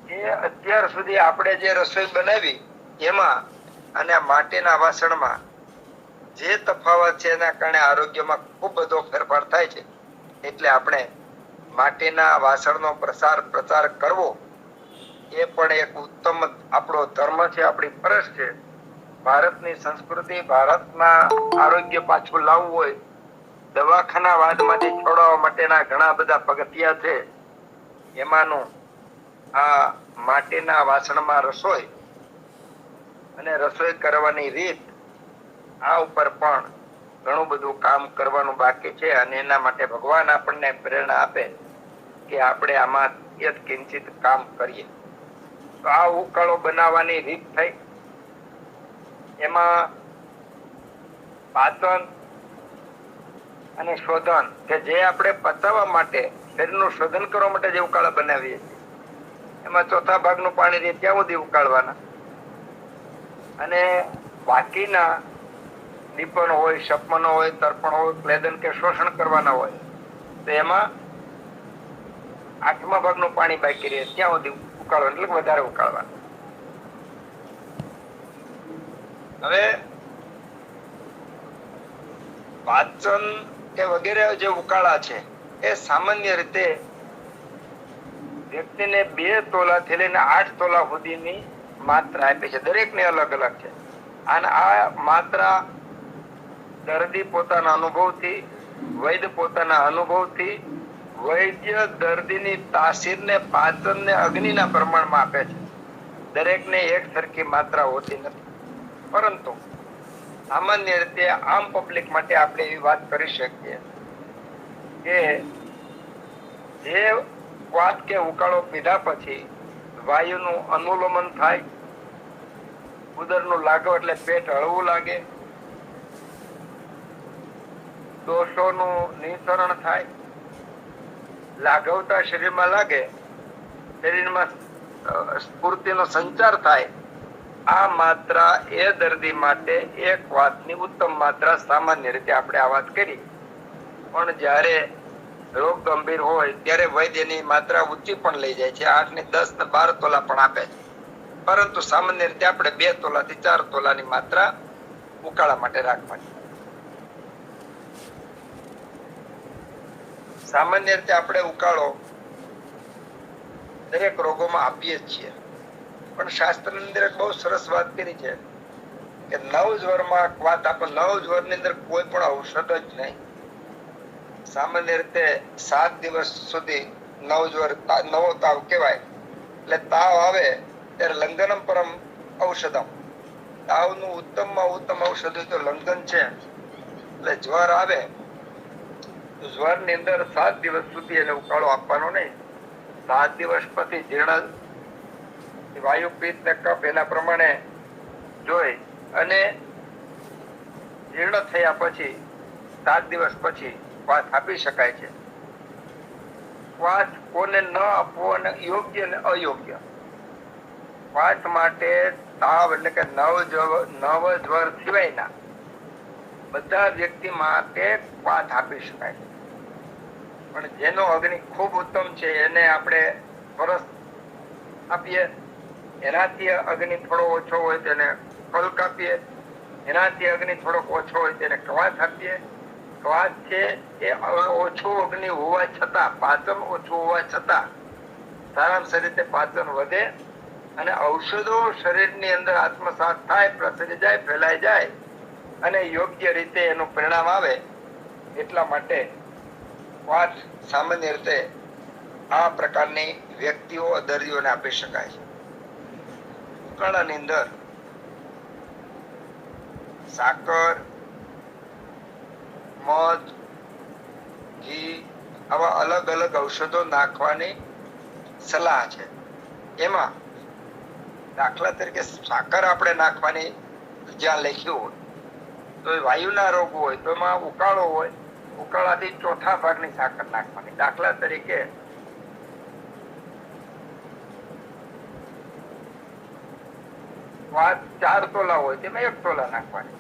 કે અત્યાર સુધી આપણે જે રસોઈ બનાવી એમાં અને માટીના વાસણમાં જે તફાવત છે એના કારણે આરોગ્યમાં ખૂબ બધો ફેરફાર થાય છે. એટલે આપણે માટીના વાસણનો પ્રચાર કરવો એ પણ એક ઉત્તમ આપણો ધર્મ છે, આપણી ફરજ છે. ભારતની સંસ્કૃતિ, ભારતમાં આરોગ્ય પાછું લાવવું હોય, દવાખાના વાદમાંથી છોડાવવા માટેના ઘણા બધા પગથિયા છે. એમાંનું આ માટીના વાસણમાં રસોઈ અને રસોઈ કરવાની રીત, આ ઉપર પણ ઘણું બધું કામ કરવાનું બાકી છે. અને એના માટે ભગવાન આપણને પ્રેરણા આપે કે આપણે આમાં કિંચિત કામ કરીએ. તો આ ઉકાળો બનાવવાની રીત થઈ. એમાં પાચન અને શોધન, કે જે આપણે પચાવવા માટે, શરીરનું શોધન કરવા માટે જે ઉકાળા બનાવીએ છીએ, એમાં ચોથા ભાગનું પાણી રહે ત્યાં સુધી ઉકાળવાના. અને બાકીના દીપણ હોય, શપમનો હોય, તર્પણ હોય, ક્લેદન કે શોષણ કરવાના હોય, તો એમાં 8મા ભાગનું પાણી બાકી રહે ત્યાં સુધી ઉકાળવાનું, એટલે વધારે ઉકાળવાનું. હવે પાચન કે વગેરે જે ઉકાળા છે એ સામાન્ય રીતે વ્યક્તિને 2 તોલાથી લઈને 8 તોલા સુધીની માત્રા આપે છે. દરેકને અલગ અલગ છે. અને આ માત્રા દર્દી પોતાના અનુભવથી, વૈદ્ય પોતાના અનુભવથી, વૈદ્ય દર્દીની તાસીરને, પાચનને, અગ્નિના પ્રમાણમાં આપે છે. દરેકને એક સરખી માત્રા હોતી નથી. પરંતુ સામાન્ય રીતે આમ પબ્લિક માટે આપણે એવી વાત કરી શકીએ કે જે વાત કે ઉકાળો પીધા પછી વાયુનું અનુલોમન થાય, ઉદરનું લાગો એટલે પેટ હળવું લાગે, દોષોનું નિસરણ થાય, લાઘવતા શરીરમાં લાગે, શરીરમાં સ્ફૂર્તિનો સંચાર થાય. આ માત્રા એ દર્દી માટે એક વાતની ઉત્તમ માત્રા સામાન્ય રીતે આપણે આ વાત કરી. પણ જ્યારે રોગ ગંભીર હોય ત્યારે વૈદ્યની માત્રા ઊંચી પણ લઈ જાય છે, 8 ને 10 ને 12 તોલા પણ આપે છે. પરંતુ સામાન્ય રીતે આપણે 2 તોલાથી 4 તોલાની માત્રા ઉકાળા માટે રાખવાની. સામાન્ય રીતે આપણે ઉકાળો દરેક રોગોમાં આપીએ જ છીએ. પણ શાસ્ત્રની અંદર એક બહુ સરસ વાત કરી છે કે 9 જ્વરમાં વાત આપણે 9 જ્વરની અંદર કોઈ પણ ઔષધ જ નહીં. સામાન્ય રીતે 7 દિવસ સુધી નવો તાવ કહેવાય. એટલે તાવ આવે ત્યારે લંઘનમ પરમ ઔષધમ, તાવનું ઉત્તમમાં ઉત્તમ ઔષધ તો લંઘન છે. એટલે જ્વર આવે તો જ્વરની અંદર 7 દિવસ સુધી એને ઉકાળો આપવાનો નહીં. 7 દિવસ પછી જીર્ણ વાયુ પિત્ત ને કફ એના પ્રમાણે જોઈ અને જીર્ણ થયા પછી 7 દિવસ પછી વાત આપી શકાય છે. વાત કોને ન આપવો અને યોગ્ય ને અયોગ્ય. વાત માટે તાવ એટલે કે નવ જ્વર સિવાયના બધા વ્યક્તિ માટે વાત આપી શકાય. પણ જેનો અગ્નિ ખૂબ ઉત્તમ છે એને આપણે પરસ આપીએ, એનાથી અગ્નિ થોડો ઓછો હોય તેને પલક આપીએ, એનાથી અગ્નિ થોડોક ઓછો હોય તેને કવાસ આપીએ. કવાસ છે એ ઓછો અગ્નિ હોવા છતાં, પાચન ઓછું હોવા છતાં સારાંશ રીતે પાચન વધે અને ઔષધો શરીરની અંદર આત્મસાત થાય, પ્રસરી જાય, ફેલાઈ જાય અને યોગ્ય રીતે એનું પરિણામ આવે. એટલા માટે વાત સામાન્ય રીતે આ પ્રકારની વ્યક્તિઓ દર્દીઓને આપી શકાય છે. ઉકાળાની અંદર સાકર, મધ, ઘી આવા અલગ અલગ ઔષધો નાખવાની સલાહ છે. એમાં દાખલા તરીકે સાકર આપણે નાખવાની જ્યાં લખ્યું હોય તો એ વાયુના રોગ હોય તો એમાં ઉકાળો હોય, ઉકાળાથી ચોથા ભાગની સાકર નાખવાની. દાખલા તરીકે વાત 4 તોલા હોય તેમાં 1 તોલા નાખવાની.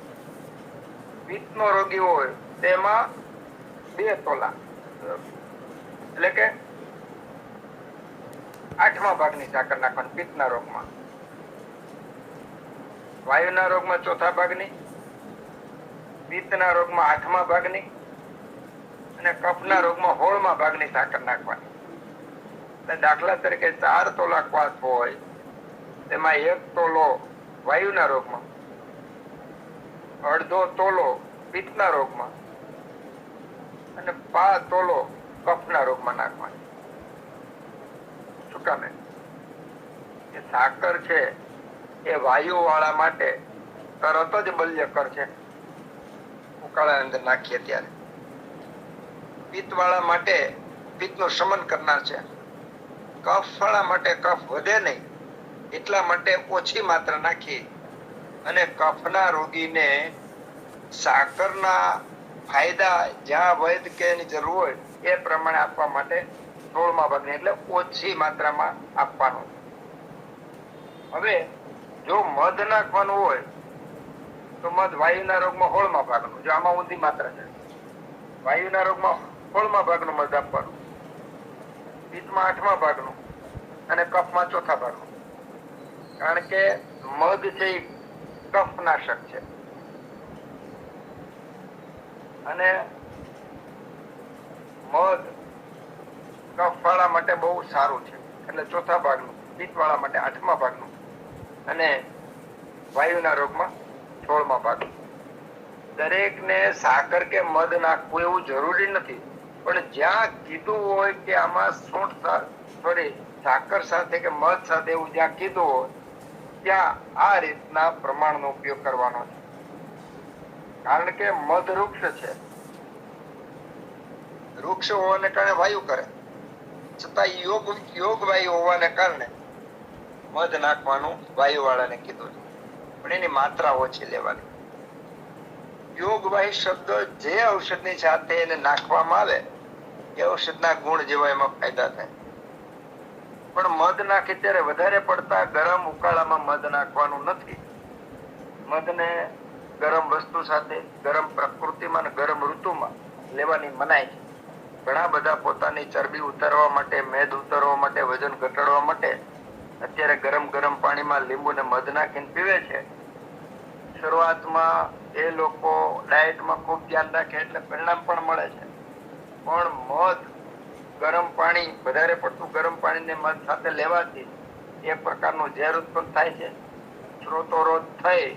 પિત્તનો રોગી હોય તેમાં 2 તોલા એટલે કે 8મા ભાગની સાકર નાખવાની. પિત્તના રોગમાં, વાયુના રોગમાં ચોથા ભાગની, પિત્તના રોગમાં 8મા ભાગની અને કફના રોગમાં 16મા ભાગની સાકર નાખવાની. દાખલા તરીકે 4 તોલા ક્વાસ હોય તેમાં 1 તોલો વાયુના રોગમાં, 1/2 તોલો પિત્તના રોગમાં અને 5 તોલો કફના રોગમાં નાખવાની. શું કામે? એ સાકર છે એ વાયુ વાળા માટે તરત જ બલ્યકર છે. ઉકાળાની અંદર નાખીએ ત્યારે પિત્ત વાળા માટે પિત્તનું શમન કરનાર છે. કફ વાળા માટે કફ વધે નહીં એટલા માટે ઓછી માત્રા નાખી અને કફના રોગીને સાકરના ફાયદા જ્યાં વૈદ કે એની જરૂર હોય એ પ્રમાણે આપવા માટે 16મા ભાગની એટલે ઓછી માત્રામાં આપવાનું. હવે જો મધ નાખવાનું હોય તો મધ વાયુના રોગમાં 16મા ભાગનું, જો આમાં ઊંધી માત્રા છે, વાયુના રોગમાં 16મા ભાગનું મધ આપવાનું, પિત્તમાં 8મા ભાગનું અને કફમાં ચોથા ભાગનું. કારણ કે મધ છે એ કફનાશક છે અને મધ કફ વાળા માટે બહુ સારું છે એટલે ચોથા ભાગનું, પિત્ત વાળા માટે 8મા ભાગનું અને વાયુના રોગમાં 16મા ભાગનું. દરેકને સાકર કે મધ નાખવું એવું જરૂરી નથી, પણ જ્યાં કીધું હોય કે આમાં સાકર સાથે કે મધ સાથે એવું જ્યાં કીધું હોય ત્યાં આ રીતના પ્રમાણનો ઉપયોગ કરવાનો છે. કારણ કે મધ વૃક્ષ છે, વૃક્ષ હોવાને કારણે વાયુ કરે, છતાં યોગ વાયુ હોવાને કારણે મધ નાખવાનું વાયુ વાળાને કીધું છે, પણ એની માત્રા ઓછી લેવાની. યોગ વાયુ શબ્દ જે ઔષધની સાથે એને નાખવામાં આવે એ ઔષધના ગુણ જેવા એમાં ફાયદા થાય. પણ મધ નાખી ત્યારે વધારે પડતા ગરમ ઉકાળામાં મધ નાખવાનું નથી. મધને ગરમ વસ્તુ સાથે, ગરમ પ્રકૃતિમાં અને ગરમ ઋતુમાં લેવાની મનાઈ છે. ઘણા બધા પોતાની ચરબી ઉતારવા માટે, મેદ ઉતારવા માટે, વજન ઘટાડવા માટે અત્યારે ગરમ ગરમ પાણીમાં લીંબુ ને મધ નાખીને પીવે છે. શરૂઆતમાં એ લોકો ડાયટમાં ખૂબ ધ્યાન રાખે એટલે પરિણામ પણ મળે છે. પણ મધ ગરમ પાણી, વધારે પડતું ગરમ પાણીને મધ સાથે લેવાથી એક પ્રકારનું ઝેર ઉત્પન્ન થાય છે. સ્રોતોરોધ થઈ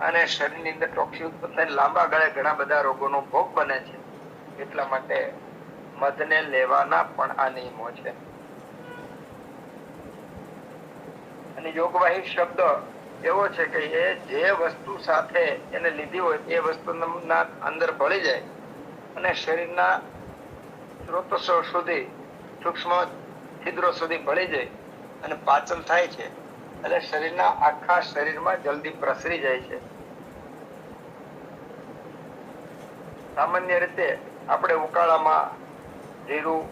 અને શરીરની અંદર ટોક્સિન ઉત્પન્ન થઈને લાંબા ગાળે ઘણા બધા રોગોનો ભોગ બને છે. એટલા માટે મધને લેવાના પણ આ નિયમો છે. અને યોગવાહી શબ્દ એવો છે કે એ જે વસ્તુ સાથે એને લીધી હોય એ વસ્તુના અંદર ભળી જાય અને શરીરના સ્ત્રોતો સુધી સૂક્ષ્મ છિદ્રો સુધી ભળી જાય અને પાચન થાય છે એટલે શરીરના આખા શરીરમાં જલ્દી પ્રસરી જાય છે. સામાન્ય રીતે આપણે ઉકાળામાં જીરું,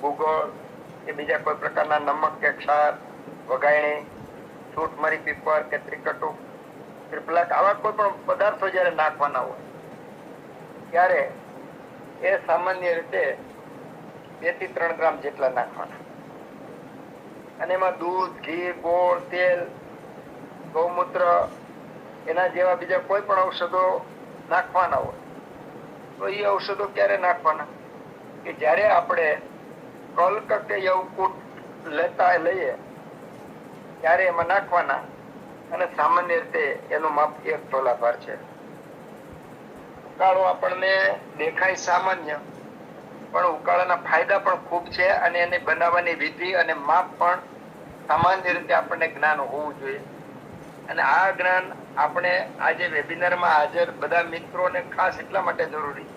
ગુગળ કે બીજા કોઈ પ્રકારના નમક કે ક્ષાર, વઘાયણી, છૂટ મરી, પીપર કે ત્રિકટુ, ત્રિફલાક આવા કોઈ પણ પદાર્થો જયારે નાખવાના હોય ત્યારે એ સામાન્ય રીતે 2 થી 3 ગ્રામ જેટલા નાખવાના. અને એમાં દૂધ, ઘી, ગોળ, તેલ, ગૌમૂત્ર એના જેવા બીજા કોઈ પણ ઔષધો નાખવાના હોય તો એ ઔષધો ક્યારે નાખવાના કે જ્યારે આપણે કલ્ક કે યવકૂટ લઈએ ત્યારે એમાં નાખવાના. અને સામાન્ય રીતે એનું માપ 1 તોલાભાર છે. ઉકાળો આપણને દેખાય સામાન્ય પણ ઉકાળાના ફાયદા પણ ખૂબ છે અને એને બનાવવાની વિધિ અને માપ પણ સામાન્ય રીતે આપણને જ્ઞાન હોવું જોઈએ. અને આ જ્ઞાન આપણે આજે વેબિનારમાં હાજર બધા મિત્રોને ખાસ એટલા માટે જરૂરી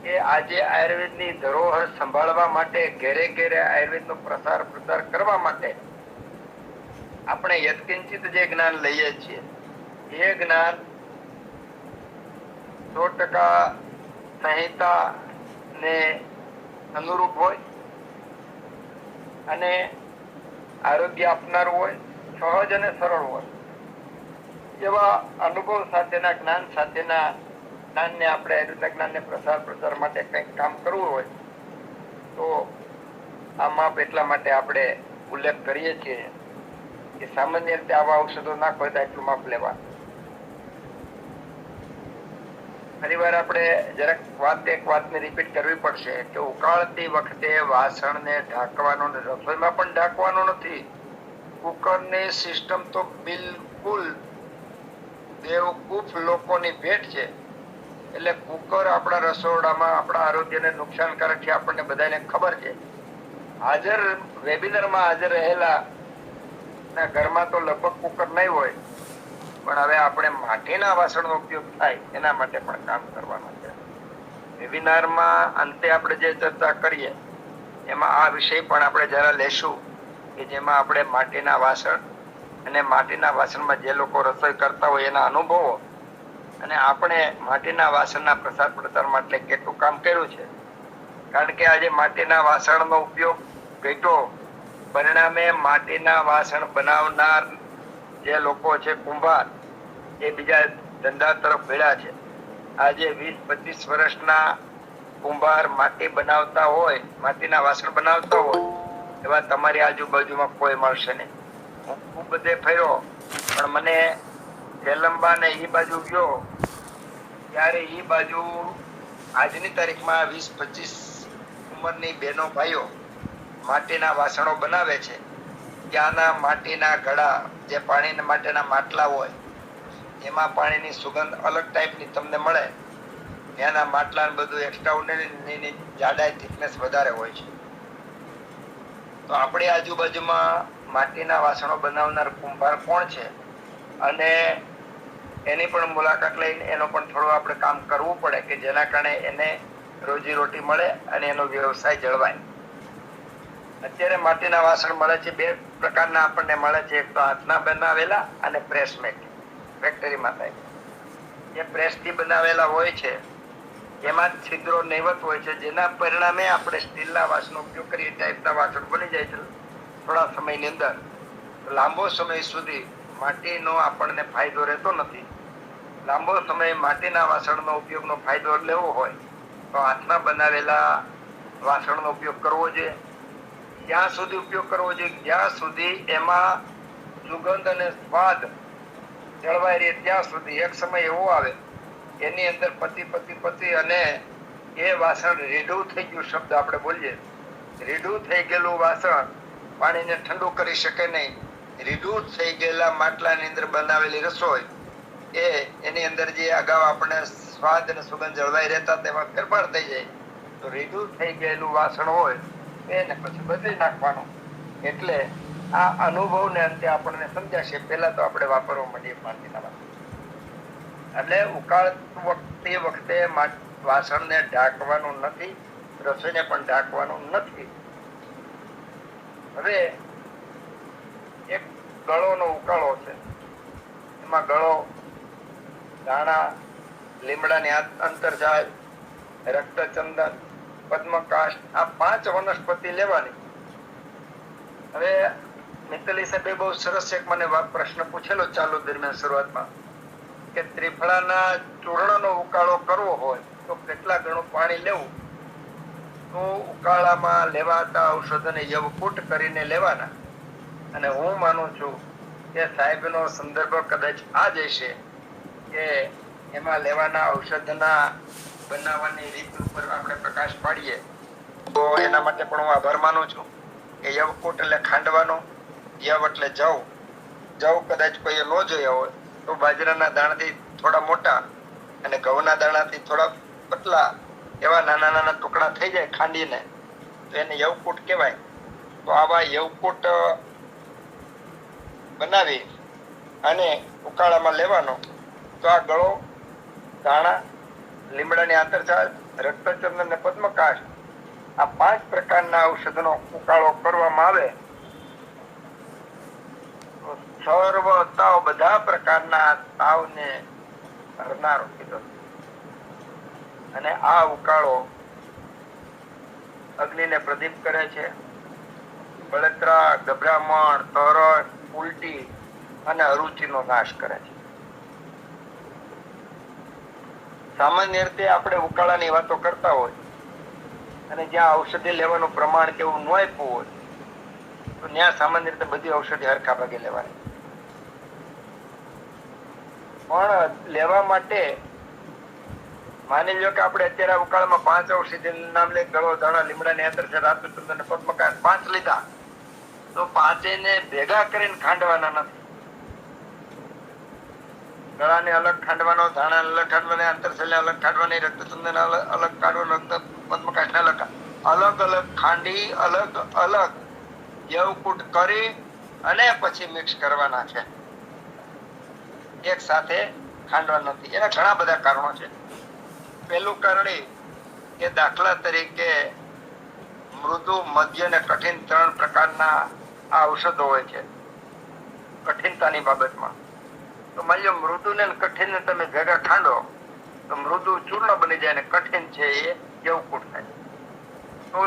કે આજે આયુર્વેદની ધરોહર સંભાળવા માટે ઘેરે ઘેરે આયુર્વેદનો પ્રસાર પ્રચાર કરવા માટે આપણે યત્કિંચિત જે જ્ઞાન લઈએ છીએ એ જ્ઞાન 100% સંહિતા ને અનુરૂપ હોય અને આરોગ્ય આપનાર હોય, સહજ અને સરળ હોય એવા અનુભવ સાથેના જ્ઞાન સાથેના જ્ઞાનને આપણે આયુર્વેદના જ્ઞાનને પ્રચાર માટે કંઈક કામ કરવું હોય તો આ માપ એટલા માટે આપણે ઉલ્લેખ કરીએ છીએ કે સામાન્ય રીતે આવા ઔષધો નાખો તો એટલું માપ લેવા. ફરીવાર આપણે જરાક એક વાતને રિપીટ કરવી પડશે કે ઉકાળતી વખતે વાસણને ઢાંકવાનો, રસોઈમાં પણ ઢાંકવાનો નથી. કુકરની સિસ્ટમ તો બિલકુલ બેવકૂફ લોકોની ભેટ છે. એટલે કુકર આપણા રસોડામાં આપણા આરોગ્યને નુકસાનકારક છે, આપણને બધાને ખબર છે. હાજર વેબિનારમાં હાજર રહેલા ના ઘરમાં તો લગભગ કુકર નહીં હોય પણ હવે આપણે માટીના વાસણનો ઉપયોગ થાય એના માટે પણ કામ કરવાનું છે. વેબિનારમાં અંતે આપણે જે ચર્ચા કરીએ એમાં આ વિષય પણ આપણે જરા લેશું કે જેમાં આપણે માટીના વાસણ અને માટીના વાસણમાં જે લોકો રસોઈ કરતા હોય એના અનુભવો અને આપણે માટીના વાસણના પ્રસાર પ્રચાર માટે કેટલું કામ કર્યું છે. કારણ કે આજે માટીના વાસણનો ઉપયોગ ઘટ્યો, પરિણામે માટીના વાસણ બનાવનાર જે લોકો છે કુંભાર એ બીજા ધંધા તરફ વળ્યા છે. આજે 20-25 વર્ષના કુંભાર માટી બનાવતા હોય, માટીના વાસણ બનાવતા હોય એવા તમારી આજુબાજુમાં કોઈ મળશે નહીં. હું ખૂબ બધે ફર્યો પણ મને તેલંબા ને એ બાજુ ગયો ત્યારે એ બાજુ આજની તારીખમાં 20-25 ઉંમરની બહેનો ભાઈઓ માટીના વાસણો બનાવે છે. ત્યાંના માટીના ઘડા જે પાણી માટેના માટલા હોય એમાં પાણીની સુગંધ અલગ ટાઈપની તમને મળે. એના માટલા બધું એક્સ્ટ્રા જાડાઈ થિકનેસ વધારે હોય છે. તો આપણી આજુબાજુમાં માટીના વાસણો બનાવનાર કુંભાર કોણ છે અને એની પણ મુલાકાત લઈને એનો પણ થોડું આપણે કામ કરવું પડે કે જેના કારણે એને રોજીરોટી મળે અને એનો વ્યવસાય જળવાય. અત્યારે માટીના વાસણ મળે છે, 2 પ્રકારના આપણને મળે છે. એક તો હાથના બનાવેલા અને પ્રેસમેડ ફેક્ટરીમાં થાય. જે પ્રેસથી બનાવેલા હોય છે એમાં છિદ્રો નહીવત હોય છે, જેના પરિણામે આપણે સ્ટીલના વાસણનો ઉપયોગ કરીએ ટાઈપના વાસણ બની જાય છે થોડા સમયની અંદર. લાંબો સમય સુધી માટીનો આપણને ફાયદો રહેતો નથી. લાંબો સમય માટીના વાસણનો ઉપયોગનો ફાયદો લેવો હોય તો હાથના બનાવેલા વાસણનો ઉપયોગ કરવો જોઈએ. ત્યાં સુધી ઉપયોગ કરવો જોઈએ જ્યાં સુધી એમાં સુગંધ અને સ્વાદ જળવાઈ રહે ત્યાં સુધી. એક સમય એવો આવે એની અંદર પતિ અને એ વાસણ રીઢું થઈ ગયું, શબ્દ આપણે બોલીએ, રીઢું થઈ ગયેલું વાસણ પાણીને ઠંડુ કરી શકે નહીં. રીઢું થઈ ગયેલા માટલાની અંદર બનાવેલી રસોઈ એની અંદર જે અગાઉ આપણે સ્વાદ અને સુગંધ જળવાઈ રહેતા તેમાં ફેરફાર થઈ જાય તો રીઢું થઈ ગયેલું વાસણ હોય એને પછી બદલી નાખવાનું. એટલે આ અનુભવને અંતે આપણને સમજાશે. પહેલા તો આપણે વાપરવા માંડીએ પાણીના વાસણ. એટલે ઉકાળતી વખતે વાસણને ઢાંકવાનું નથી, રસોઈને પણ ઢાંકવાનું નથી. હવે એક ગળોનો ઉકાળો છે. એમાં ગળો, ધાણા, લીમડાની અંતરજાળ, રક્તચંદન, પદ્મકાષ્ઠ આ 5 વનસ્પતિ લેવાની. હવે મિત્તલી સાહેબે બહુ સરસ એક મને પ્રશ્ન પૂછેલો ચાલુ દરમિયાન શરૂઆતમાં કે ત્રિફળાના ચૂર્ણનો ઉકાળો કરવો હોય તો કેટલા ગણું પાણી લેવું? તો ઉકાળામાં લેવાતા ઔષધોને યવકૂટ કરીને લેવાના. અને હું માનું છું કે સાહેબનો સંદર્ભ કદાચ આ જ હશે કે એમાં લેવાના ઔષધના બનાવવાની રીત ઉપર આપણે પ્રકાશ પાડીએ તો એના માટે પણ હું આભાર માનું છું. કે યવકૂટ એટલે ખાંડવાનો, યવ એટલે જવ. જવ કદાચ કોઈએ ન જોયા હોય તો બાજરાના દાણાથી થોડા મોટા અને ઘઉંના દાણાથી થોડા પતલા એવા નાના નાના ટુકડા થઈ જાય ખાંડીને તો એને યવકૂટ કહેવાય. તો આવા યવકૂટ બનાવી અને ઉકાળામાં લેવાનો. તો આ ગળો, ધાણા, લીમડાની આંતરછાલ, રક્તચંદન અને પદ્મકાષ્ઠ આ 5 પ્રકારના ઔષધનો ઉકાળો કરવામાં આવે તો સર્વ તાવ, બધા પ્રકારના તાવને હરનારો કીધો. અને આ ઉકાળો અગ્નિને પ્રદીપ કરે છે. બળતરા, ગભરામણ, તરસ, ઉલટી અને અરુચિનો નાશ કરે છે. સામાન્ય રીતે આપણે ઉકાળાની વાતો કરતા હોય અને જ્યાં ઔષધિ લેવાનું પ્રમાણ કેવું ન આપ્યું હોય તો ત્યાં સામાન્ય રીતે બધી ઔષધિ હરખા ભાગે લેવાની. પણ લેવા માટે માની લો કે આપણે અત્યારે ઉકાળામાં 5 ઔષધિ નામ લે, ગળો, ધાણા, લીમડાની આંતરછાલ, રક્તચંદન અને પદ્મકાષ્ઠ 5 લીધા તો 5 ને ભેગા કરીને ખાંડવાના નથી. ગળાને અલગ ખાંડવાનો, ધાણા અલગ ખાંડવાના, આંતરછાલને અલગ ખાંડવાની, રક્તચંદન અલગ કાઢવાનો, પદ્મકાષ્ઠને અલગ અલગ ખાંડી અલગ અલગ યવકૂટ કરી અને પછી મિક્સ કરવાના છે. એક સાથે ખાંડવા નથી. એના ઘણા બધા કારણો છે. પહેલું કારણ એ કે દાખલા તરીકે મૃદુ, મધ્ય અને કઠિન 3 પ્રકારના આ ઔષધો હોય છે કઠિનતાની બાબતમાં. તો માની લો મૃદુ ને કઠિન ને તમે ભેગા ખાંડો તો મૃદુ ચૂર્ણ બની જાય અને કઠિન છે એ યવકૂટ થાય. તો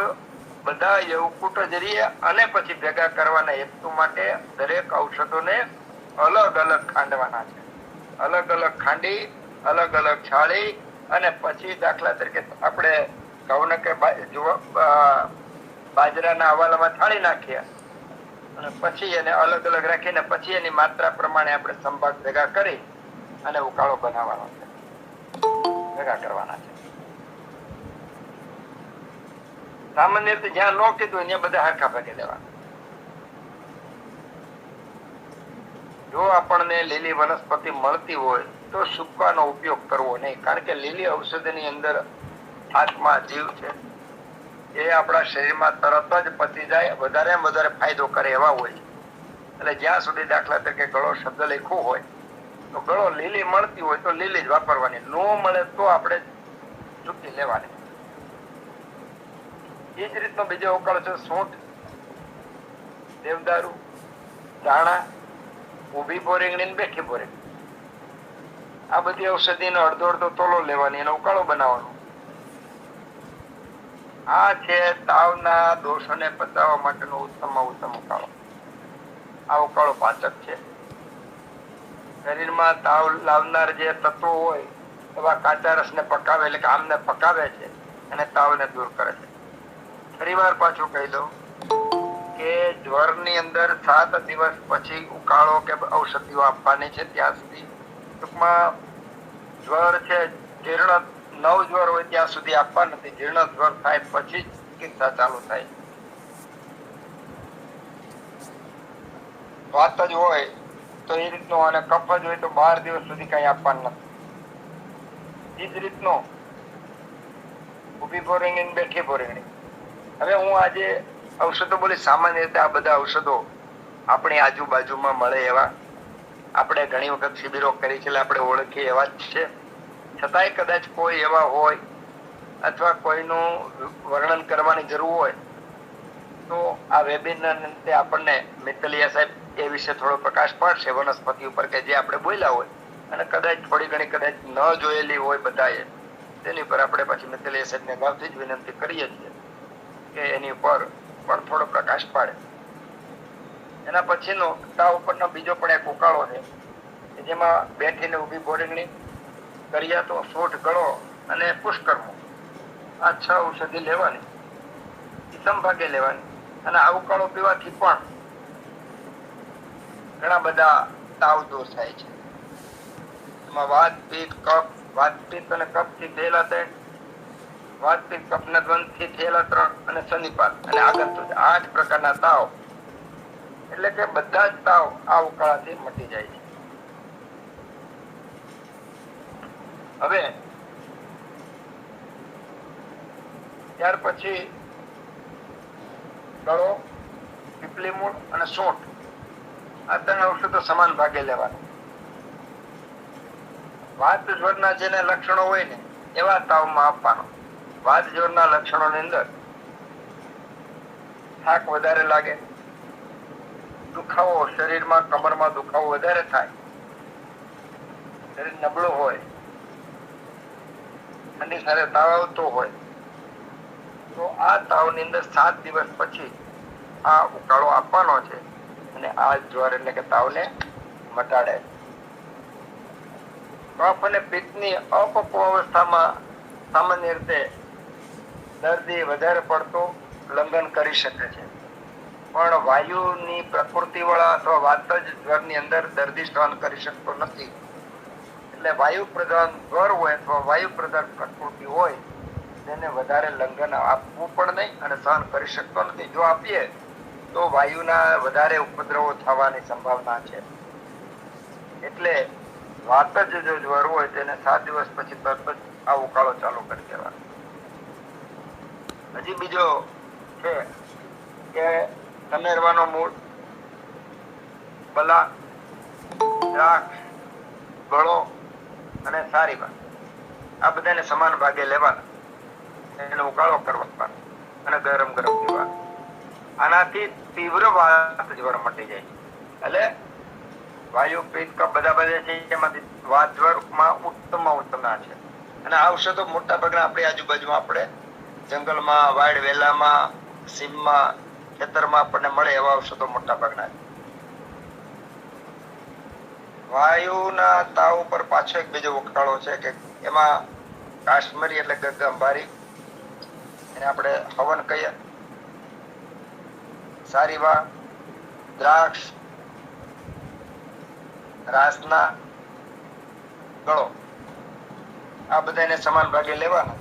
બધા યવકૂટ જ રહીએ અને પછી ભેગા કરવાના હેતુ માટે દરેક ઔષધોને અલગ અલગ ખાંડવાના છે. અલગ અલગ ખાંડી, અલગ અલગ છાળી અને પછી દાખલા તરીકે આપણે ઘઉં કે બાજરાના હવાલામાં છાળી નાખીએ અને પછી એને અલગ અલગ રાખીને પછી એની માત્રા પ્રમાણે આપણે સંભાગ ભેગા કરી અને ઉકાળો બનાવવાનો છે, ભેગા કરવાના છે. સામાન્ય રીતે જ્યાં ન કીધું ત્યાં બધા હરખા ભાગે લેવાના. જો આપણને લીલી વનસ્પતિ મળતી હોય તો સૂકવાનો ઉપયોગ કરવો નહીં. કારણ કે લીલી ઔષધિની અંદર આત્મા, જીવ છે એ આપણા શરીરમાં તરત જ પચી જાય, વધારે ફાયદો કરે એવા હોય છે. એટલે જ્યાં સુધી દાખલા તરીકે ગળો શબ્દ લખ્યો હોય તો ગળો લીલી મળતી હોય તો લીલી જ વાપરવાની, ન મળે તો આપણે ચૂકી લેવાની. એ જ રીતનો બીજો ઉકાળો છે સૂંઠ, દેવદારુ, ધાણા, ઊભી બોરેંગણી, બેઠી બોરેંગણી. આ બધી ઔષધિનો અડધો તોલો લેવાની, એનો ઉકાળો બનાવવાનો. આ છે તાવના દોષોને પચાવવા માટેનો ઉત્તમમાં ઉત્તમ ઉકાળો. આ ઉકાળો પાચક છે. શરીરમાં તાવ લાવનાર જે તત્વો હોય એવા કાચા રસને પકાવે, એટલે કે આમને પકાવે છે અને તાવને દૂર કરે છે. ફરી વાર પાછું કહી દઉં કે જ્વરની અંદર 7 દિવસ પછી ઉકાળો કે ઔષધિઓ આપવાની છે. ત્યાં સુધી ટૂંકમાં જ્વર છે, જીર્ણ 9 જ્વર હોય ત્યાં સુધી આપવા નથી. જીર્ણ જ્વર થાય પછી ચિકિત્સા ચાલુ થાય. વાત જ હોય તો એ રીતનું, અને કફ જ હોય તો 12 દિવસ સુધી કઈ આપવાનું નથી. એ જ રીતનો ઊભી બોરીંગણી ને બેઠી બોરીંગણી. હવે હું આજે ઔષધો બોલી, સામાન્ય રીતે આ બધા ઔષધો આપણી આજુબાજુમાં મળે એવા, આપણે ઘણી વખત શિબિરો કરી છે એટલે આપણે ઓળખીએ એવા જ છે. છતાંય કદાચ કોઈ એવા હોય અથવા કોઈનું વર્ણન કરવાની જરૂર હોય તો આ વેબિનાર અંતે આપણને મિત્તલિયા સાહેબ એ વિશે થોડો પ્રકાશ પાડશે વનસ્પતિ ઉપર કે જે આપણે બોલ્યા હોય અને કદાચ થોડી ઘણી કદાચ ન જોયેલી હોય બધાએ, તેની પર આપણે પછી મિત્તલિયા સાહેબને અગાઉથી જ વિનંતી કરીએ છીએ કે એની ઉપર પણ થોડો પ્રકાશ પાડે. એના પછીનો તાવ ઉપરનો બીજો પણ એક ઉકાળો છે કે જેમાં બેઠીને ઊભી બોરીંગણી, કરિયાતો, સોઠ, ગળો અને પુષ્કર્મો, આ 6 ઔષધિ લેવાની, સંભાગે લેવાની. અને આ ઉકાળો પીવાથી પણ ઘણા બધા તાવ દૂર થાય છે. એમાં વાત, પિત્ત, કફ, વાત, પિત્ત અને કફ થી થયેલા 3, વાત, પિત્ત, કફ ના દ્વંદ થી થયેલા 3 અને સનિપાત અને આગંતુક 8 પ્રકારના તાવ, એટલે કે બધા જ તાવ આ ઉકાળાથી મટી જાય છે. હવે ત્યાર પછી ગળો, પીપલી મૂળ અને સોંઠ, આ 3 ઔષધો સમાન ભાગે લેવાના. વાત જ્વરના જેને લક્ષણો હોય ને એવા તાવમાં આપવાનો. વાત જ્વરના લક્ષણોની અંદર થાક વધારે લાગે, દુખાવો શરીરમાં, કમરમાં દુખાવો વધારે થાય, શરીર નબળું હોય, ઠંડી સાથે તાવ આવતો હોય, તો આ તાવની અંદર 7 દિવસ પછી આ ઉકાળો આપવાનો છે અને આ જ્વર એટલે કે તાવને મટાડે. કફ અને પિત્તની અપક્વ અવસ્થામાં સામાન્ય રીતે દર્દી વધારે પડતું ઉલ્લંઘન કરી શકે છે, પણ વાયુની પ્રકૃતિ વાળા અથવા વાત જ જ્વરની અંદર દર્દી સહન કરી શકતો નથી. એટલે વાયુ પ્રધાન જ્વર હોય અથવા વાયુ પ્રધાન પ્રકૃતિ હોય તેને વધારે લંઘન આપવું પણ નહીં અને સહન કરી શકતો નથી. જો આપીએ તો વાયુના વધારે ઉપદ્રવો થવાની સંભાવના છે. એટલે વાત જ જો જ્વર હોય તેને 7 દિવસ પછી તરત જ આ ઉકાળો ચાલુ કરી દેવાનો. હજી બીજો છે કે સનેરવાનો મૂળ, બલા, દ્રાક્ષ, ગળો અને સારીવા, આ બધાને સમાન ભાગે લેવાના, એનો ઉકાળો કરવાનો અને ગરમ ગરમ પીવાનો. આનાથી તીવ્ર વાત જ્વર મટી જાય છે. એટલે વાયુ, પિત્ત, કફ બધા બધા છે એમાંથી વાત જ્વરમાં ઉત્તમ ઉત્તમના છે. અને આ ઔષધો મોટા ભાગના આપણી આજુબાજુમાં, આપણે જંગલમાં, વાડ વેલામાં, સીમમાં, ખેતરમાં આપણને મળે એવા ઔષધો મોટા ભાગના છે. વાયુના તાવ ઉપર પાછો એક બીજો ઉકાળો છે કે એમાં કાશ્મીરી એટલે ગગંભારી, એને આપણે હવન કહીએ, સારીવા, દ્રાક્ષ, રાસના, ગળો, આ બધાને સમાન ભાગે લેવાના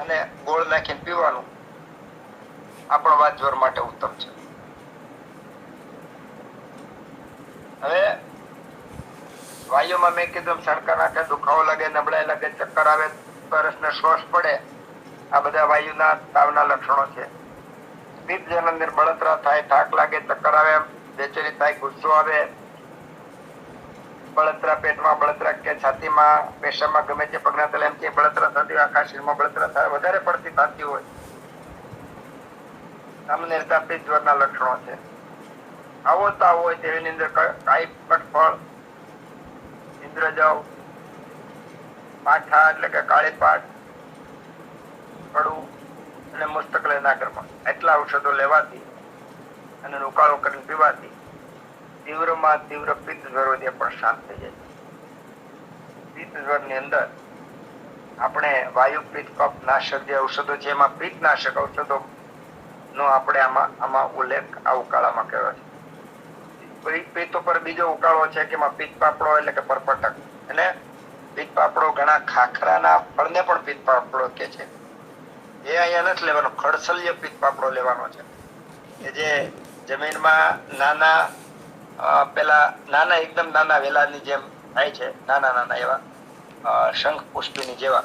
અને ગોળ નાખીને પીવાનું. આ પણ વાત જ્વર માટે ઉત્તમ છે. હવે વાયુમાં મેં કીધું સણકા નાખે, દુખાવો લાગે, નબળાઈ લાગે, ચક્કર આવે, પરસને શ્વાસ પડે, આ બધા વાયુના તાવના લક્ષણો છે. પિત્ત જનન બળતરા થાય, થાક લાગે, ચક્કર આવે, બેચેની થાય, ગુસ્સો આવે, બળતરા પેટમાં બળતરા કે છાતીમાં, પેશાબમાં ગમે તે પગના તલે એમ કે બળતરા થતી હોય, આખા શરીરમાં બળતરા થાય, વધારે પડતી થતી હોય, સામાન્ય રીતે પિત્ત જ્વરના લક્ષણો છે. આવો તાવ હોય તેની અંદર કાઈ કટફળ, ઇન્દ્રજવ, પાઠા એટલે કે કાળી પાટ, કડું અને મુસ્તકલે નાગરમાં, એટલા ઔષધો લેવાથી અને ઉકાળો કરીને પીવાથી તીવ્રમાં તીવ્ર પિત્ત જ્વર પણ શાંત થઈ જાય. પિત્ત જ્વરની અંદર આપણે વાયુ, પિત્ત, કફ નાશક જે ઔષધો છે એમાં પિત્ત નાશક ઔષધો નો આપણે આમાં ઉલ્લેખ આ ઉકાળામાં કર્યો છે. પિત્ત ઉપર બીજો ઉકાળો છે કે એમાં પિત્ત પાપડો એટલે કે પરપટક, અને પિત્ત પાપડો ઘણા ખાખરાના ફળને પણ પિત્ત પાપડો કે છે. એ અહીંયા નથી લેવાનો, ખડસલ્ય પિત્ત પાપડો લેવાનો છે કે જે જમીનમાં નાના પેલા નાના એકદમ નાના વેલાની જેમ થાય છે, નાના નાના એવા શંખ પુષ્પિની જેવા.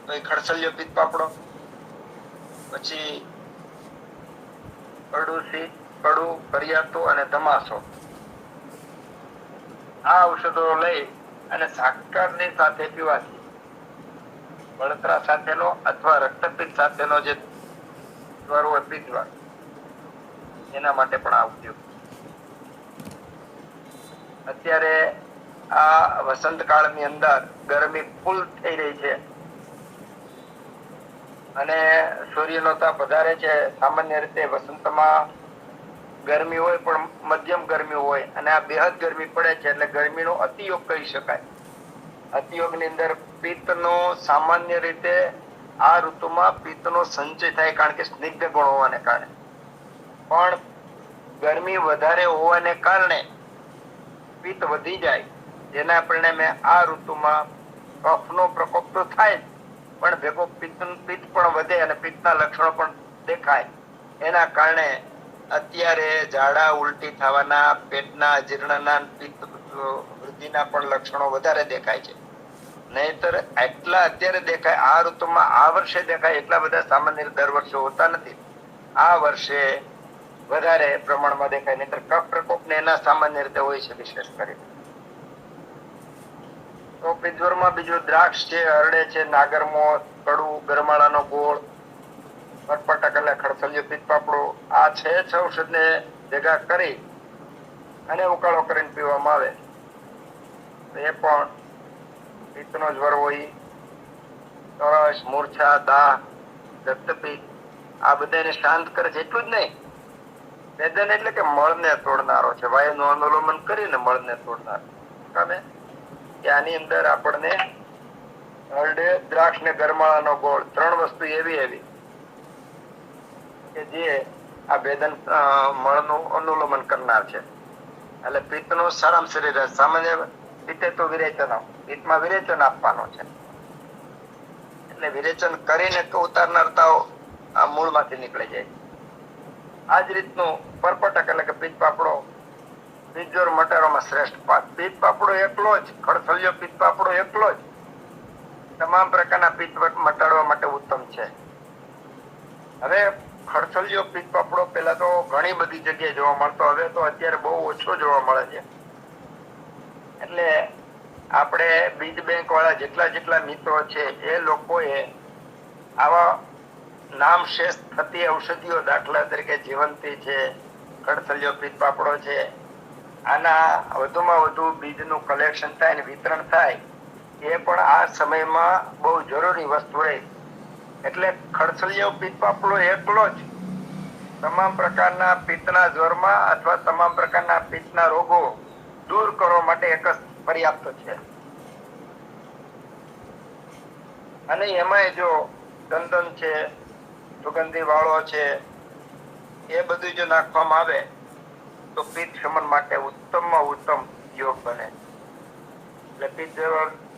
તો એ ખડસલિયો પિત્ત પાપડો, પછી અરડુસી, કડું, કરિયાતું અને તમાસો, આ ઔષધો લઈ અને સાકરની સાથે પીવાથી બળતરા સાથેનો અથવા રક્તપિત્ત સાથેનો જે જ્વર હોય, પિત્ત જ્વર, એના માટે પણ આ ઉપયોગ. અત્યારે આ વસંત કાળની અંદર ગરમી ફૂલ થઈ રહી છે અને સૂર્યનો તાપ વધારે છે. સામાન્ય રીતે વસંતમાં ગરમી હોય પણ મધ્યમ ગરમી હોય અને આ બેહદ ગરમી પડે છે એટલે ગરમીનો અતિયોગ કહી શકાય. અતિયોગની અંદર પિત્તનો સામાન્ય રીતે આ ઋતુમાં પિત્તનો સંચય થાય, કારણ કે સ્નિગ્ધ ગુણ હોવાને કારણે. પણ ગરમી વધારે હોવાને કારણે પિત્ત વધી જાય, જેના પરિણામે આ ઋતુમાં કફનો પ્રકોપ તો થાય પણ ભેગો પિત્ત પણ વધે અને પિત્તના લક્ષણો પણ દેખાય. એના કારણે અત્યારે ઝાડા ઉલટી થવાના, પેટના અજીર્ણના, પિત્ત વૃદ્ધિના પણ લક્ષણો વધારે દેખાય છે. નહીતર એટલા અત્યારે દેખાય, આ ઋતુમાં આ વર્ષે દેખાય એટલા બધા સામાન્ય દર વર્ષે હોતા નથી. આ વર્ષે વધારે પ્રમાણમાં દેખાય, નહીતર કફ પ્રકોપ ને એના સામાન્ય રીતે હોય છે. વિશેષ કરી તો પિત્તજ્વરમાં બીજું દ્રાક્ષ છે, હરડે છે, નાગરમોથ, કડું, ગરમાળાનો ગોળ, પરપટક એટલે ખડસલિયો પિત્ત પાપડો, આ 6 ઔષધને ભેગા કરી અને ઉકાળો કરીને પીવામાં આવે તો એ પણ પિત્તનો જ્વર હોય, તરસ, મૂર્છા, દાહ, રક્તપિત્ત, આ બધાને શાંત કરે છે. એટલું જ નહીં, વેદન એટલે કે મળને તોડનારો છે. વાયુનું અનુલોમન કરીને મળને તોડનારો. તમે કે આની અંદર આપણને હરડે, દ્રાક્ષ ને ગરમાળાનો ગોળ 3 વસ્તુ એવી કે જે આ વેદન મળનું અનુલોમન કરનાર છે. એટલે પિત્તનો સારામાં શરીર સામાન્ય પિત્તે તો વિરેચન, પિત્તમાં વિરેચન આપવાનો છે. એટલે વિરેચન કરીને ઉતારનાર તાવ આ મૂળમાંથી નીકળી જાય. આ જ રીતનું પરપટક એટલે કે પિત્ત પાપડો પિત્તજ્વર મટાડવામાં શ્રેષ્ઠ. પિત્ત પાપડો એકલો જ, ખડસલિયો પિત્ત પાપડો એકલો જ તમામ પ્રકારના પિત્ત મટાડવા માટે ઉત્તમ છે. હવે ખડસલિયો પિત્ત પાપડો પેલા તો ઘણી બધી જગ્યાએ જોવા મળતો, હવે તો અત્યારે બહુ ઓછો જોવા મળે છે. એટલે આપણે બીજ બેંક વાળા જેટલા મિત્રો છે એ લોકોએ આવા નામ શેષ થતી ઔષધિઓ, દાખલા તરીકે જીવંતી છે, ખડસલિયો પિત્ત પાપડો છે, આના વધુમાં વધુ બીજનું કલેક્શન થાય અને વિતરણ થાય, એ પણ આ સમયમાં બહુ જરૂરી વસ્તુ રહી. એટલે ખડસલિયો પિત્ત પાપડો એકલો જ તમામ પ્રકારના પિત્તના જ્વરમાં અથવા તમામ પ્રકારના પિત્તના રોગો દૂર કરવા માટે એક જ પર્યાપ્ત છે. અને એમાં જો ચંદન છે, સુગંધી વાળો છે, એ બધું જો નાખવામાં આવે તો પિત્ત શમન માટે ઉત્તમમાં ઉત્તમ યોગ બને. એટલે પિત્ત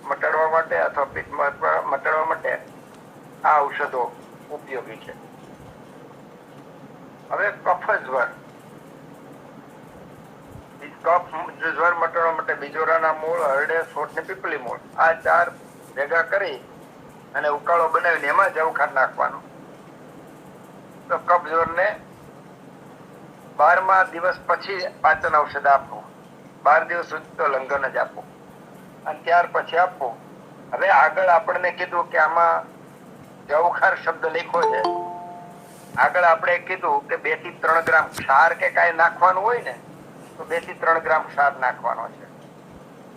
મટાડવા માટે અથવા પિત્ત મટાડવા માટે આ ઔષધો ઉપયોગી છે. હવે કફ જ્વર, જ્વર મટાડવા માટે બીજોરાના મૂળ, હરડે, સોઠ ને પીપળી મૂળ, આ 4 ભેગા કરી અને ઉકાળો બનાવીને એમાં જવખાર નાખવાનો. તો કફ જ્વરને 12મા દિવસ પછી પાચન ઔષધ આપવું. 12 દિવસ સુધી તો લંઘન જ આપવું અને ત્યાર પછી આપવું. હવે આગળ આપણને કીધું કે આમાં જવખાર શબ્દ લખ્યો છે. આગળ આપણે કીધું કે 2 થી 3 ગ્રામ ક્ષાર કે કાંઈ નાખવાનું હોય ને તો 2 થી 3 ગ્રામ ક્ષાર નાખવાનો છે.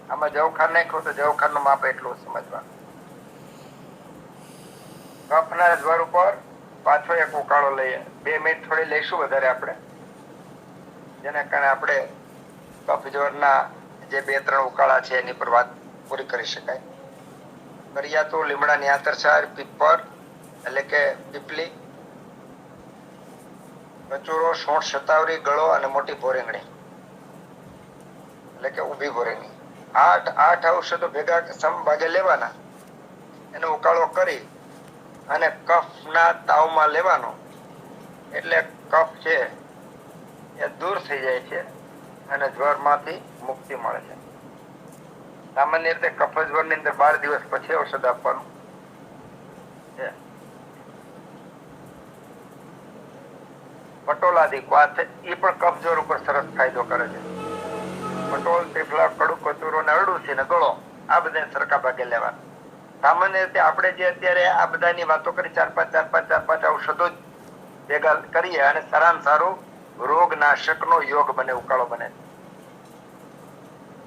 આમાં જવખાર નાખ્યો તો જવખારનું માપ એટલું સમજવાનું. કફના જ્વર ઉપર પાછો એક ઉકાળો લઈએ, 2 મિનિટ થોડી લઈશું વધારે આપણે, જેના કારણે આપણે કફ જ્વરના જે 2-3 ઉકાળા છે એની પર વાત પૂરી કરી શકાય. કરિયાતું, લીમડાની આંતરસાર, પીપર એટલે કે પીપલી, કચુરો, સોંઠ, શતાવરી, ગળો અને મોટી ભોરેંગણી એટલે કે ઊભી ભોરેંગણી, 8 ઔષધો ભેગા સમભાગે લેવાના. એનો ઉકાળો કરી અને કફના તાવમાં લેવાનો, એટલે કફ છે એ દૂર થઈ જાય છે અને જ્વરમાંથી મુક્તિ મળે છે. સામાન્ય રીતે કફજવરની અંદર 12 દિવસ પછી ઔષધ આપવાનું છે. પટોલાદી ક્વાથ એ પણ કફજોર ઉપર સરસ ફાયદો કરે છે. પટોલ, ત્રિફલા, કડું કચુરો ને અરડુસી ને ગળો આ બધા સરખા ભાગે લેવાના. સામાન્ય રીતે આપણે જે અત્યારે આ બધાની વાતો કરી ચાર પાંચ ઔષધો ભેગા કરીએ અને સારામાં સારું રોગનાશકનો યોગ બને, ઉકાળો બને.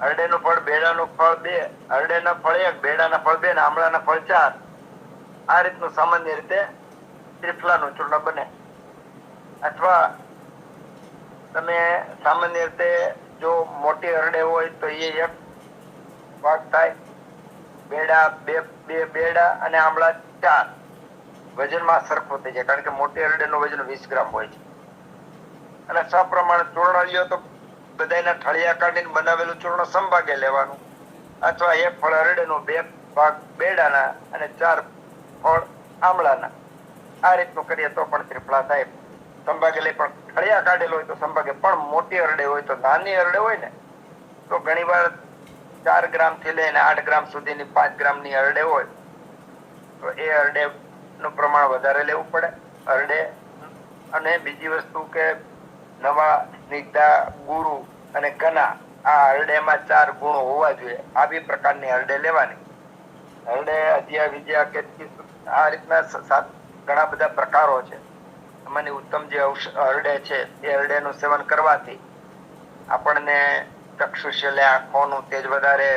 હરડેનું ફળ, બેડાનું ફળ 2, હરડેના ફળ 1, બેડાના ફળ 2 ને આમળાના ફળ 4. આ રીતનું સામાન્ય રીતે ત્રિફલાનું ચૂર્ણ બને. અથવા તમે સામાન્ય રીતે જો મોટી હરડે હોય તો એ 1 ભાગ થાય, બેડા 2 બેડા અને આમળા 4. વજનમાં સરખું થઈ જાય, કારણ કે મોટી હરડેનું વજન 20 ગ્રામ હોય છે. અને સપ્રમાણ ચૂર્ણ લ્યો તો બધાના ઠળિયા કાઢીને બનાવેલું ચૂર્ણ સમભાગે લેવાનું, અથવા 1 ફળ હરડેનું, 2 ભાગ બેડાના અને 4 ફળ આમળાના. આ રીતનું કરીએ તો પણ ત્રિફળા થાય. સંભાગે લઈ પણ ઠળિયા કાઢેલો હોય તો સંભાગે, પણ મોટી હરડે હોય તો, નાની હરડે હોય ને તો ઘણીવાર 4 ગ્રામ થી લઈને 8 ગ્રામ સુધીની 5 ગ્રામની હરડે હોય તો એ હરડે નું પ્રમાણ વધારે લેવું પડે. હરડે અને બીજી વસ્તુ કે નવા, સ્નિગ્ધા, ગુરુ અને ઘના, આ હરડેમાં 4 ગુણો હોવા જોઈએ. આવી પ્રકારની હરડે લેવાની. હરડે, અજિયા, વિજયા, કેતકી, આ રીતના ઘણા બધા પ્રકારો છે. આમાંની ઉત્તમ જે હરડે છે એ હરડેનું સેવન કરવાથી આપણને ચક્ષુશલ્ય, આંખોનું તેજ વધારે,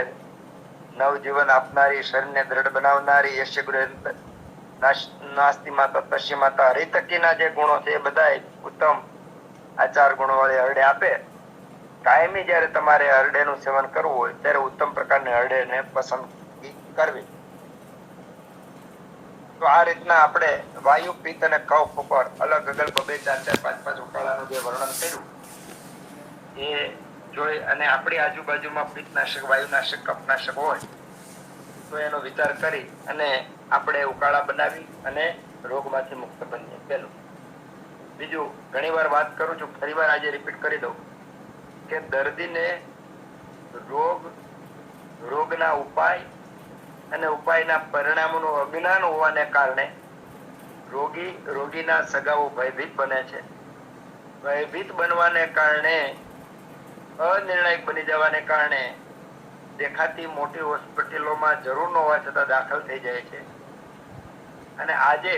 નવજીવન આપનારી, શરીરને દ્રઢ બનાવનારી, યશ્યગૃહ નાસ્તિ માતા, તસ્ય માતા, હરિતકીના જે ગુણો છે એ બધા ઉત્તમ આ 4 ગુણો વાળી હરડે આપે. કાયમી જયારે તમારે હરડેનું સેવન કરવું હોય ત્યારે ઉત્તમ પ્રકારની હરડેને પસંદગી કરવી. તો આ રીતના આપણે વાયુ, પિત્ત અને કફ ઉપર અલગ અલગ 2, 4, 5 ઉકાળાનું જે વર્ણન કર્યું એ જોઈ અને આપણી આજુબાજુમાં પિત્તનાશક, વાયુનાશક, કફનાશક હોય તો એનો વિચાર કરી અને આપણે ઉકાળા બનાવી અને રોગમાંથી મુક્ત બનીએ. પહેલું. બીજું, ઘણી વાર વાત કરું છું, ફરી વાર આજે રિપીટ કરી દઉં કે દર્દીને રોગના ઉપાય અને ઉપાયના પરિણામોનું અજ્ઞાન હોવાને કારણે રોગીના સગાઓ ભયભીત બને છે. ભયભીત બનવાને કારણે, અનિર્ણાયક બની જવાને કારણે દેખાતી મોટી હોસ્પિટલોમાં જરૂર ન હોવા છતાં દાખલ થઈ જાય છે. અને આજે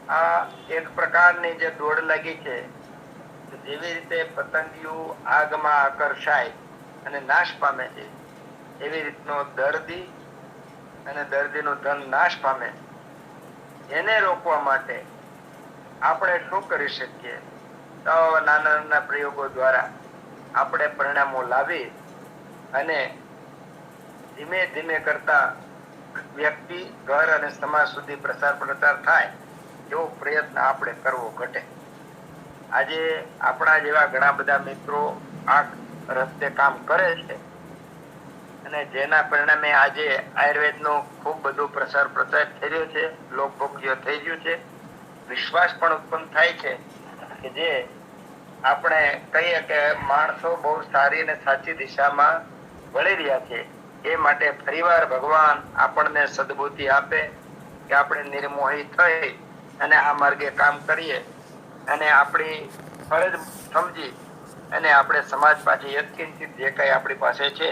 આ એક પ્રકારની જે દોડ લાગી છે, જેવી રીતે પતંગિયું આગમાં આકર્ષાય અને નાશ પામે છે, એવી રીતનો દર્દી અને દર્દીનું ધન નાશ પામે. એને રોકવા માટે આપણે શું કરી શકીએ? તો નાના નાના પ્રયોગો દ્વારા આપણે પરિણામો લાવી અને ધીમે ધીમે કરતા વ્યક્તિ, ઘર અને સમાજ સુધી પ્રચાર થાય એવો પ્રયત્ન આપણે કરવો ઘટે. આજે આપણા જેવા ઘણા બધા મિત્રો આ રસ્તે કામ કરે છે અને જેના પરિણામે આજે આયુર્વેદનો ખૂબ બધો પ્રચાર થઈ રહ્યો છે, લોકભોગ્ય થઈ ગયું છે. વિશ્વાસ પણ ઉત્પન્ન થાય છે કે જે આપણે કહીએ કે માણસો બહુ સારી અને સાચી દિશામાં વળી રહ્યા છે. એ માટે ફરીવાર ભગવાન આપણને સદબુદ્ધિ આપે કે આપણે નિર્મોહી થઈ અને આ માર્ગે કામ કરીએ અને આપણી ફરજ સમજી અને આપણે સમાજ પાછી યથકિંચિત જે કઈ આપણી પાસે છે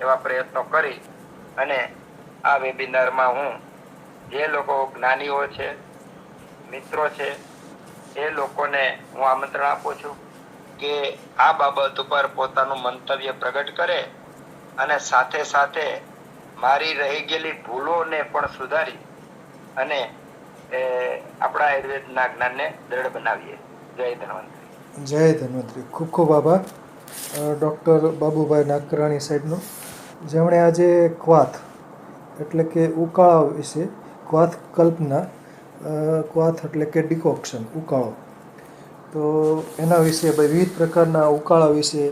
એવા પ્રયત્નો કરી અને આ વેબિનારમાં હું જે લોકો જ્ઞાનીઓ છે, મિત્રો છે, એ લોકોને હું આમંત્રણ આપું છું કે આ બાબત ઉપર પોતાનું મંતવ્ય પ્રગટ કરે અને સાથે સાથે મારી રહી ગયેલી ભૂલોને પણ સુધારી અને આપણા આયુર્વેદના જ્ઞાનને દ્રઢ બનાવીએ. જય ધન્વંતરી.
જય ધન્વંતરી. ખૂબ ખૂબ આભાર ડૉક્ટર બાબુભાઈ નાકરાણી સાહેબનો, જેમણે આજે ક્વાથ એટલે કે ઉકાળા વિશે, ક્વાથ કલ્પના, ક્વાથ એટલે કે ડિકોક્શન, ઉકાળો, તો એના વિશે વિવિધ પ્રકારના ઉકાળા વિશે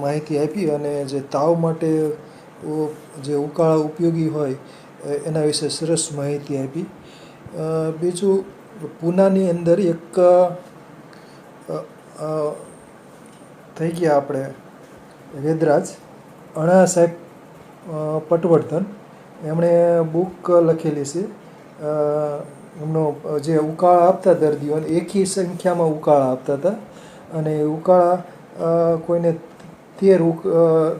માહિતી આપી અને જે તાવ માટે જે ઉકાળા ઉપયોગી હોય એના વિશે સરસ માહિતી આપી. બીજું, પૂનાની અંદર એક થઈ ગયા આપણે વેદરાજ અણા સાહેબ પટવર્ધન. એમણે બુક લખેલી છે. એમનો જે ઉકાળા આપતા દર્દીઓને એકી સંખ્યામાં ઉકાળા આપતા હતા અને એ ઉકાળા કોઈને 13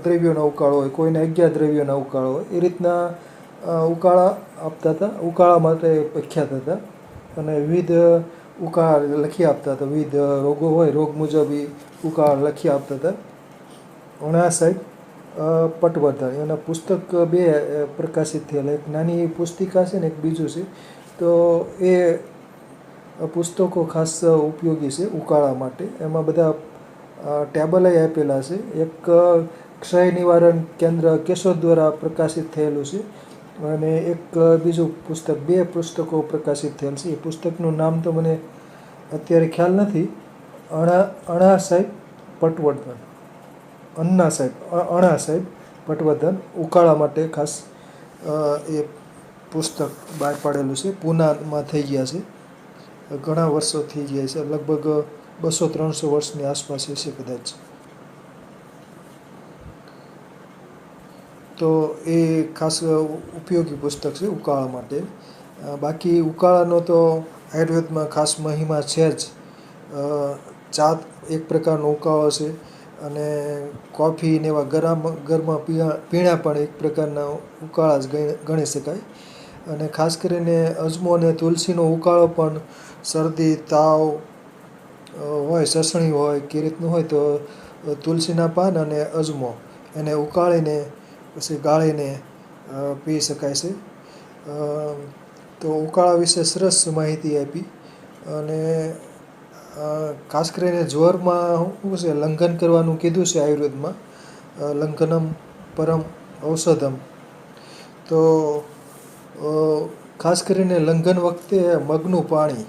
દ્રવ્યોના ઉકાળો હોય, કોઈને 11 દ્રવ્યોના ઉકાળો હોય, એ રીતના ઉકાળા આપતા હતા. ઉકાળા માટે પ્રખ્યાત હતા અને વિવિધ ઉકાળા લખી આપતા હતા. વિવિધ રોગો હોય, રોગ મુજબ એ ઉકાળા લખી આપતા હતા. અણા સાહેબ પટવર્ધન. એના પુસ્તક 2 પ્રકાશિત થયેલા. એક નાની પુસ્તિકા છે ને એક બીજું છે. તો એ પુસ્તકો ખાસ ઉપયોગી છે ઉકાળા માટે. એમાં બધા ટેબલય આપેલા છે. એક ક્ષય નિવારણ કેન્દ્ર કેશોદ દ્વારા પ્રકાશિત થયેલું છે અને એક બીજું પુસ્તક, 2 પુસ્તકો પ્રકાશિત થયેલ છે. એ પુસ્તકનું નામ તો મને અત્યારે ખ્યાલ નથી. અણા સાહેબ પટવર્ધન, અણ્ણા સાહેબ, અણા સાહેબ પટવર્ધન ઉકાળા માટે ખાસ એ પુસ્તક બહાર પાડેલું છે. પૂનામાં થઈ ગયા છે, ઘણા વર્ષો થઈ ગયા છે, લગભગ 200-300 વર્ષની આસપાસ હશે કદાચ. તો એ ખાસ ઉપયોગી પુસ્તક છે ઉકાળા માટે. બાકી ઉકાળાનો તો આયુર્વેદમાં ખાસ મહિમા છે જ. ચા એક પ્રકારનો ઉકાળો છે અને કોફી ને એવા ગરમા પીણા પણ એક પ્રકારના ઉકાળા જ ગણી શકાય. અને ખાસ કરીને અજમો અને તુલસીનો ઉકાળો પણ શરદી, તાવ હોય, સસણી હોય કે રીતનું હોય તો તુલસીના પાન અને અજમો એને ઉકાળીને પછી ગાળીને પી શકાય છે. તો ઉકાળા વિશે સરસ માહિતી આપી. અને ખાસ કરીને જ્વરમાં શું છે, લંઘન કરવાનું કીધું છે આયુર્વેદમાં. લંઘનમ પરમ ઔષધમ. તો ખાસ કરીને લંઘન વખતે મગનું પાણી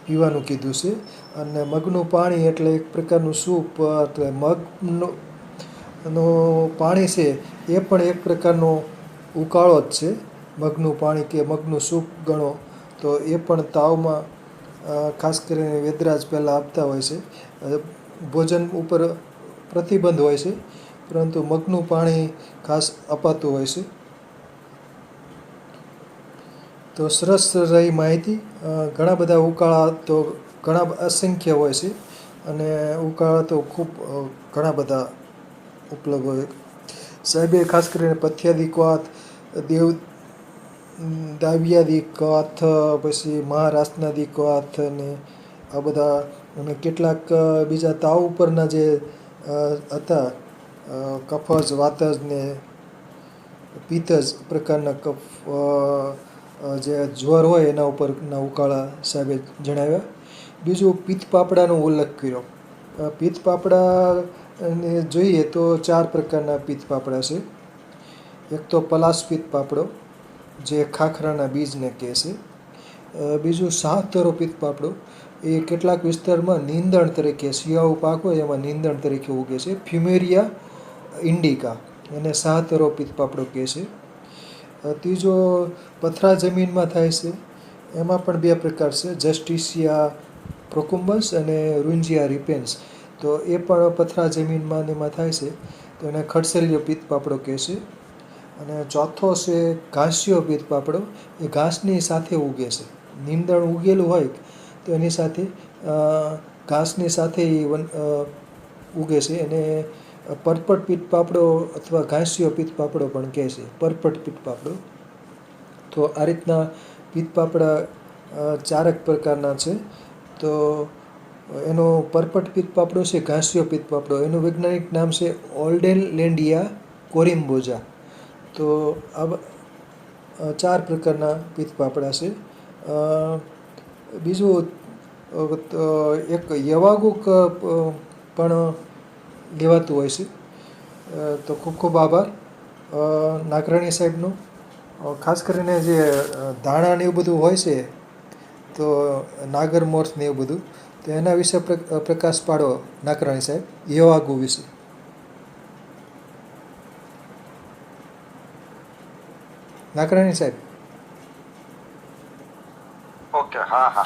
પીવાનું કીધું છે. અને મગનું પાણી એટલે એક પ્રકારનું સૂપ. એટલે મગનું પાણી છે એ પણ એક પ્રકારનો ઉકાળો જ છે. મગનું પાણી કે મગનું સૂપ ગણો તો એ પણ તાવમાં ખાસ કરીને વેદરાજ પહેલાં આપતા હોય છે. ભોજન ઉપર પ્રતિબંધ હોય છે પરંતુ મગનું પાણી ખાસ અપાતું હોય છે. તો સરસ રહી માહિતી. ઘણા બધા ઉકાળા તો ઘણા અસંખ્ય હોય છે અને ઉકાળા તો ખૂબ ઘણા બધા ઉપલબ્ધ હોય. સાહેબે ખાસ કરીને પથ્યાદી કફ, દાવિયાદી કફ, પછી મહારાસનાદી કફ અને આ બધા અને કેટલાક બીજા તાવ ઉપરના જે હતા કફજ, વાતજ ને પિત્તજ પ્રકારના કફ, જે જ્વર હોય એના ઉપરના ઉકાળા સાહેબે જણાવ્યા. બીજું પિત્ત પાપડાનો ઉલ્લેખ કર્યો. પિત્ત પાપડા ને જોઈએ તો 4 પ્રકારના પિત્ત પાપડા છે. એક તો પલાશ પિત્ત પાપડો જે ખાખરાના બીજને કહે છે. બીજું સાહતરો પિત્ત પાપડો, એ કેટલાક વિસ્તારમાં નીંદણ તરીકે, શિયાળુ પાક હોય એમાં નીંદણ તરીકે ઉગે છે. ફ્યુમેરિયા ઇન્ડિકા એને સાહતરો પિત્ત પાપડો કહે છે. ત્રીજો પથરા જમીનમાં થાય છે. એમાં પણ 2 પ્રકાર છે, જસ્ટિસિયા પ્રોકુમ્બસ અને રુન્જિયા રિપેન્સ. તો એ પણ પથરા જમીનમાં ને એમાં થાય છે તો એને ખડસેલિયો પિત્ત પાપડો કહે છે. અને ચોથો છે ઘાસિયો પિત્ત પાપડો. એ ઘાસની સાથે ઉગે છે. નીંદણ ઉગેલું હોય તો એની સાથે ઘાસની સાથે એ ઉગે છે. એને પરપટ પિત્ત પાપડો અથવા ઘાસિયો પિત્ત પાપડો પણ કહે છે, પરપટ પિત્ત પાપડો. તો આ રીતના પિત્ત પાપડા 4 પ્રકારના છે. તો એનો પરપટ પિત્ત પાપડો છે, ઘાસિયો પિત્ત પાપડો, એનું વૈજ્ઞાનિક નામ છે ઓલ્ડેનલેન્ડિયા કોરિમ્બોઝા. તો આ 4 પ્રકારના પિત્ત પાપડા છે. બીજું એક યવાગુક પણ લેવાતું હોય છે. તો ખૂબ ખૂબ આભાર નાગરાણી સાહેબનો. ખાસ કરીને જે ધાણા ને એવું બધું હોય છે તો નાગરમોર્થ ને એવું બધું, તો એના વિશે પ્રકાશ પાડો નાગરાણી સાહેબ, યવાગુ વિશે. નાગરાણી સાહેબ.
ઓકે, હા.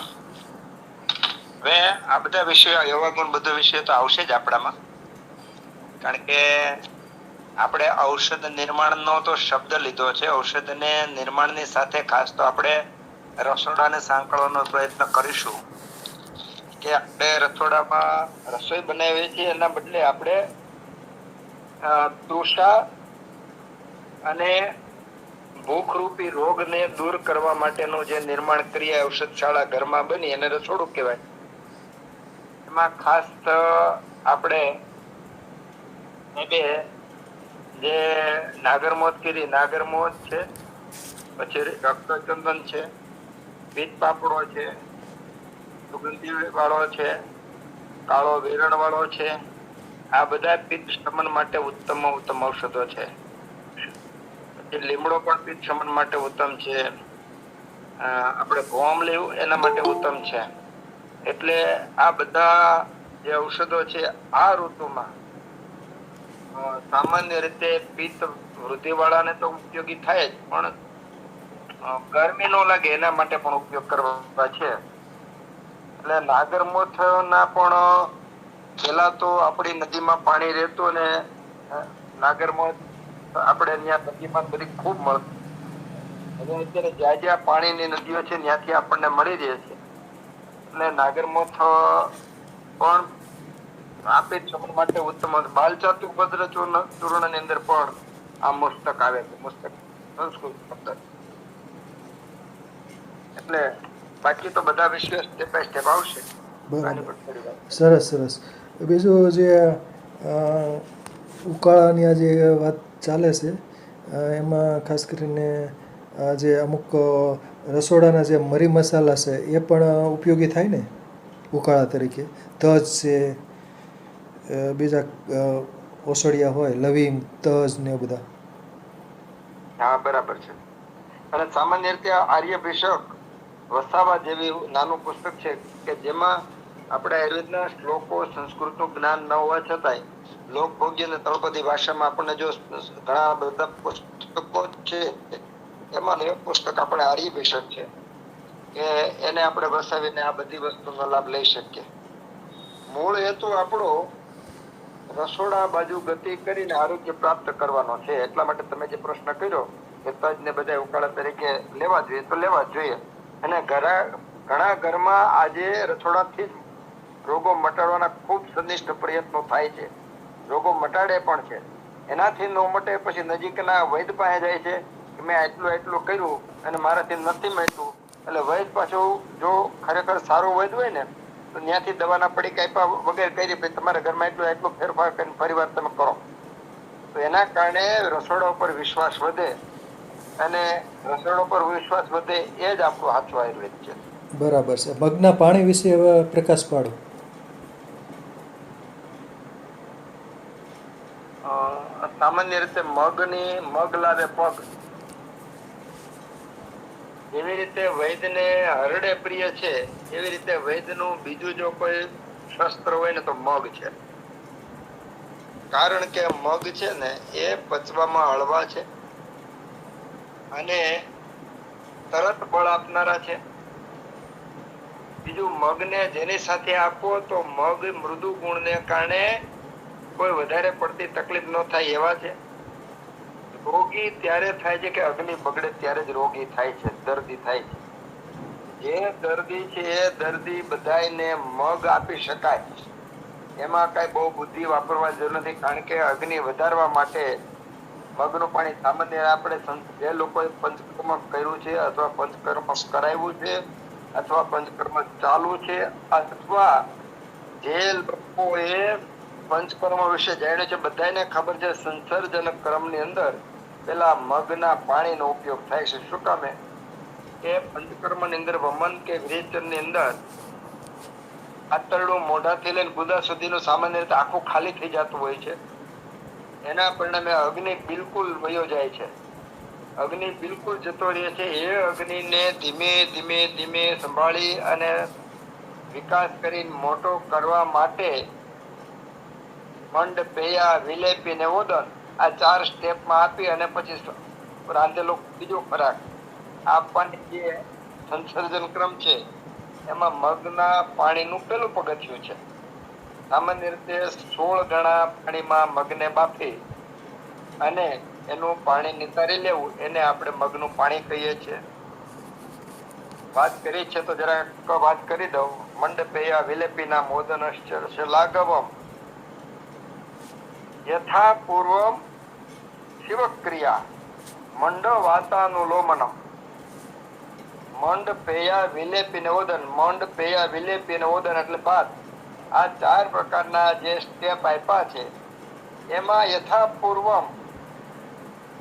હવે આ બધા વિષયો, યવાગુણ બધા વિષયો તો આવશે જ આપણામાં. કારણ કે આપણે ઔષધ નિર્માણનો તો શબ્દ લીધો છે. ઔષધને નિર્માણની સાથે ખાસ તો આપણે રસોડાને સાંકળવાનો પ્રયત્ન કરીશું કે આપણે રસોડામાં રસોઈ બનાવીએ છીએ એના બદલે આપણે તૃષા અને ભૂખરૂપી રોગને દૂર કરવા માટેનું જે નિર્માણ કરીએ ઔષધશાળા ઘરમાં બની એને રસોડું કહેવાય. એમાં ખાસ આપણે જે નાગરમોદ કીધી, નાગરમોદ છે, પછી રક્તચંદન છે, પિત્ત પાપડો છે, સુગંધી વાળો છે, કાળો વેરણ વાળો છે. આ બધા પિત્ત શમન માટે ઉત્તમ ઔષધો છે. પછી લીમડો પણ પિત્ત શમન માટે ઉત્તમ છે. આપણે ભોમ લેવું એના માટે ઉત્તમ છે. એટલે આ બધા જે ઔષધો છે આ ઋતુમાં સામાન્ય રીતે પિત્ત વૃદ્ધિ વાળાને તો ઉપયોગી થાય જ, પણ ગરમી ન લાગે એના માટે પણ ઉપયોગ કરવા છે. એટલે નાગરમોથ ના પણ પેલા તો આપણી નદીમાં પાણી રહેતું ને નાગરમોથ આપણે ત્યાં નદીમાં બધી ખૂબ મળતી. હવે અત્યારે જ્યાં જ્યાં પાણીની નદીઓ છે ત્યાંથી આપણને મળી રહે છે. એટલે નાગરમોથ પણ આપે શમન માટે ઉત્તમ. બાલચાતુર્ભદ્ર ચૂર્ણ ની અંદર પણ આ મસ્તક આવે છે. મસ્તક સંસ્કૃત શબ્દ. એટલે બાકી તો બધા વિષય સ્ટેપ બાય સ્ટેપ આવશે.
બરાબર, સરસ સરસ. બીજું જે ઉકાળાની આ જે વાત ચાલે છે એમાં ખાસ કરીને જે અમુક રસોડાના જે મરી મસાલા છે એ પણ ઉપયોગી થાય ને ઉકાળા તરીકે. તજ છે, બીજા ઓસડિયા હોય, લવિંગ, તજ ને બધા.
હા, બરાબર છે. અને સામાન્ય રીતે આર્યભિષક વસાવા જેવી નાનું પુસ્તક છે કે જેમાં આપણે આયુર્વેદના શ્લોકો સંસ્કૃતનું જ્ઞાન ન હોવા છતાંય લોકભોગ્ય અને તળપદી ભાષામાં આપણને જો ઘણા બધા પુસ્તકો છે એમાં એક પુસ્તક આપણે આર્યભિષક છે કે એને આપણે વસાવીને આ બધી વસ્તુનો લાભ લઈ શકીએ. મૂળ હેતુ આપણો રસોડા બાજુ ગતિ કરીને આરોગ્ય પ્રાપ્ત કરવાનો છે. એટલા માટે તમે જે પ્રશ્ન કર્યો કે તજ ને બધા ઉકાળા તરીકે લેવા જોઈએ તો લેવા જોઈએ. અને ઘણા ઘરમાં આજે રસોડાથી જ રોગો મટાડવાના ખૂબ સનિષ્ઠ પ્રયત્નો થાય છે. રોગો મટાડે પણ છે. એનાથી ન મટે પછી નજીકના વૈદ પાસે જાય છે કે મેં એટલું કર્યું અને મારાથી નથી મટ્યું. એટલે વૈદ પાછું જો ખરેખર સારો વૈદ હોય ને તો ત્યાંથી દવાના પડીકા આપ્યા વગેરે કરી પછી તમારા ઘરમાં એટલું ફેરફાર કરીને ફરીવાર તમે કરો. તો એના કારણે રસોડા ઉપર વિશ્વાસ વધે અને રસોડા પર વિશ્વાસ વધે એ જ આપણું સાચું આયુર્વેદ છે.
બરાબર છે. મગના પાણી વિશે હવે પ્રકાશ પાડો.
સામાન્ય રીતે મગ લાવે પગ, એવી રીતે વૈદ્યને હરડે પ્રિય છે એવી રીતે વૈદ્યનું બીજું જો કોઈ શસ્ત્ર હોય ને તો મગ છે. કારણ કે મગ છે ને એ પચવામાં હળવા છે અને તરત બળ આપનારા છે. બીજું મગને જેની સાથે આપો તો મગ મૃદુ ગુણને કારણે કોઈ વધારે પડતી તકલીફ ન થાય એવા છે. રોગી ત્યારે થાય છે કે અગ્નિ બગડે ત્યારે જ રોગી થાય છે, દર્દી થાય છે. જે દર્દી છે એ દર્દી બધાયને મગ આપી શકાય. એમાં કઈ બહુ બુદ્ધિ વાપરવા જરૂર નથી. કારણ કે અગ્નિ વધારવા માટે મગનું પાણી સામાન્ય આપણે જે લોકોએ પંચકર્મ કર્યું છે અથવા પંચકર્મ કરાવ્યું છે અથવા પંચકર્મ ચાલુ છે અથવા જે લોકોએ પંચકર્મ વિશે જાણ્યું છે બધાને ખબર છે સંસર્જનક ક્રમની અંદર પેલા મગના પાણીનો ઉપયોગ થાય છે. શું કામે કે પંચકર્મ ની અંદર વમન કે વિરેચન ની અંદર આંતરડું મોઢાથી લઈને ગુદા સુધીનું સામાન્ય રીતે આખું ખાલી થઈ જતું હોય છે. એના પરિણામે અગ્નિ બિલકુલ વયો જાય છે. અગ્નિ બિલકુલ જતો રહે છે. એ અગ્નિને ધીમે ધીમે ધીમે સંભાળી અને વિકાસ કરીને મોટો કરવા માટે મંડ, પેયા, વિલેપી ને ઓદન આ 4 સ્ટેપમાં આપી અને પછી રાંધેલો બીજો ખોરાક આપવાની જે સંસર્જન ક્રમ છે એમાં મગના પાણીનું પેલું પગથિયું છે. સામાન્ય રીતે 16 ગણા પાણીમાં મગને બાફી અને એનું પાણી નિતારી લેવું એને આપણે મગનું પાણી કહીએ છીએ. વાત કરી છે તો જરાક વાત કરી દઉં. મંડપેયા વિલેપીના મોદનશ્ચ લાઘવમ યથા પૂર્વમ શિવક્રિયા મંડ વાતાનુલોમનમ મંડ પેયા વિલેપી ઓદન મંડ પેયા વિલેપી ઓદન એટલે ભાત. આ 4 પ્રકારના જે સ્ટેપ આપ્યા છે એમાં યથાપૂર્વમ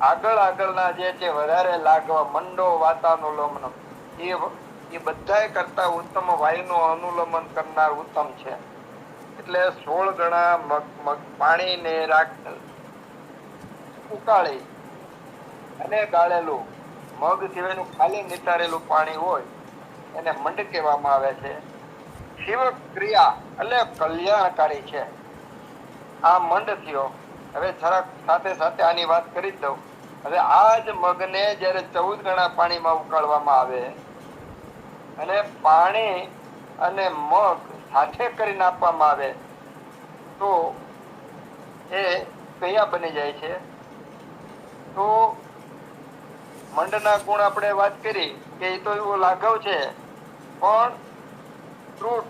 આગળના જે છે વધારે લાગવા મંડો વાતાનુલોમનમ એ બધાય કરતા ઉત્તમ વાયુનું અનુલોમન કરનાર ઉત્તમ છે. એટલે 16 ગણા પાણીને ઉકાળી અને ગાળેલું મગ સિવાયનું ખાલી નિતારેલું પાણી હોય એને મંડ કહેવામાં આવે છે. શિવ ક્રિયા એટલે કલ્યાણકારી છે આ મંડ થયો. હવે જરાક સાથે સાથે આની વાત કરી જ દઉં. હવે આ જ મગને જ્યારે 14 ગણા પાણીમાં ઉકાળવામાં આવે અને પાણી અને મગ સાથે કરીને આપવામાં આવે તો એ કયા બની જાય છે. તો મંડના ગુણ આપણે વાત કરી કે એ તો એવો લાઘવ છે, પણ ફ્રૂટ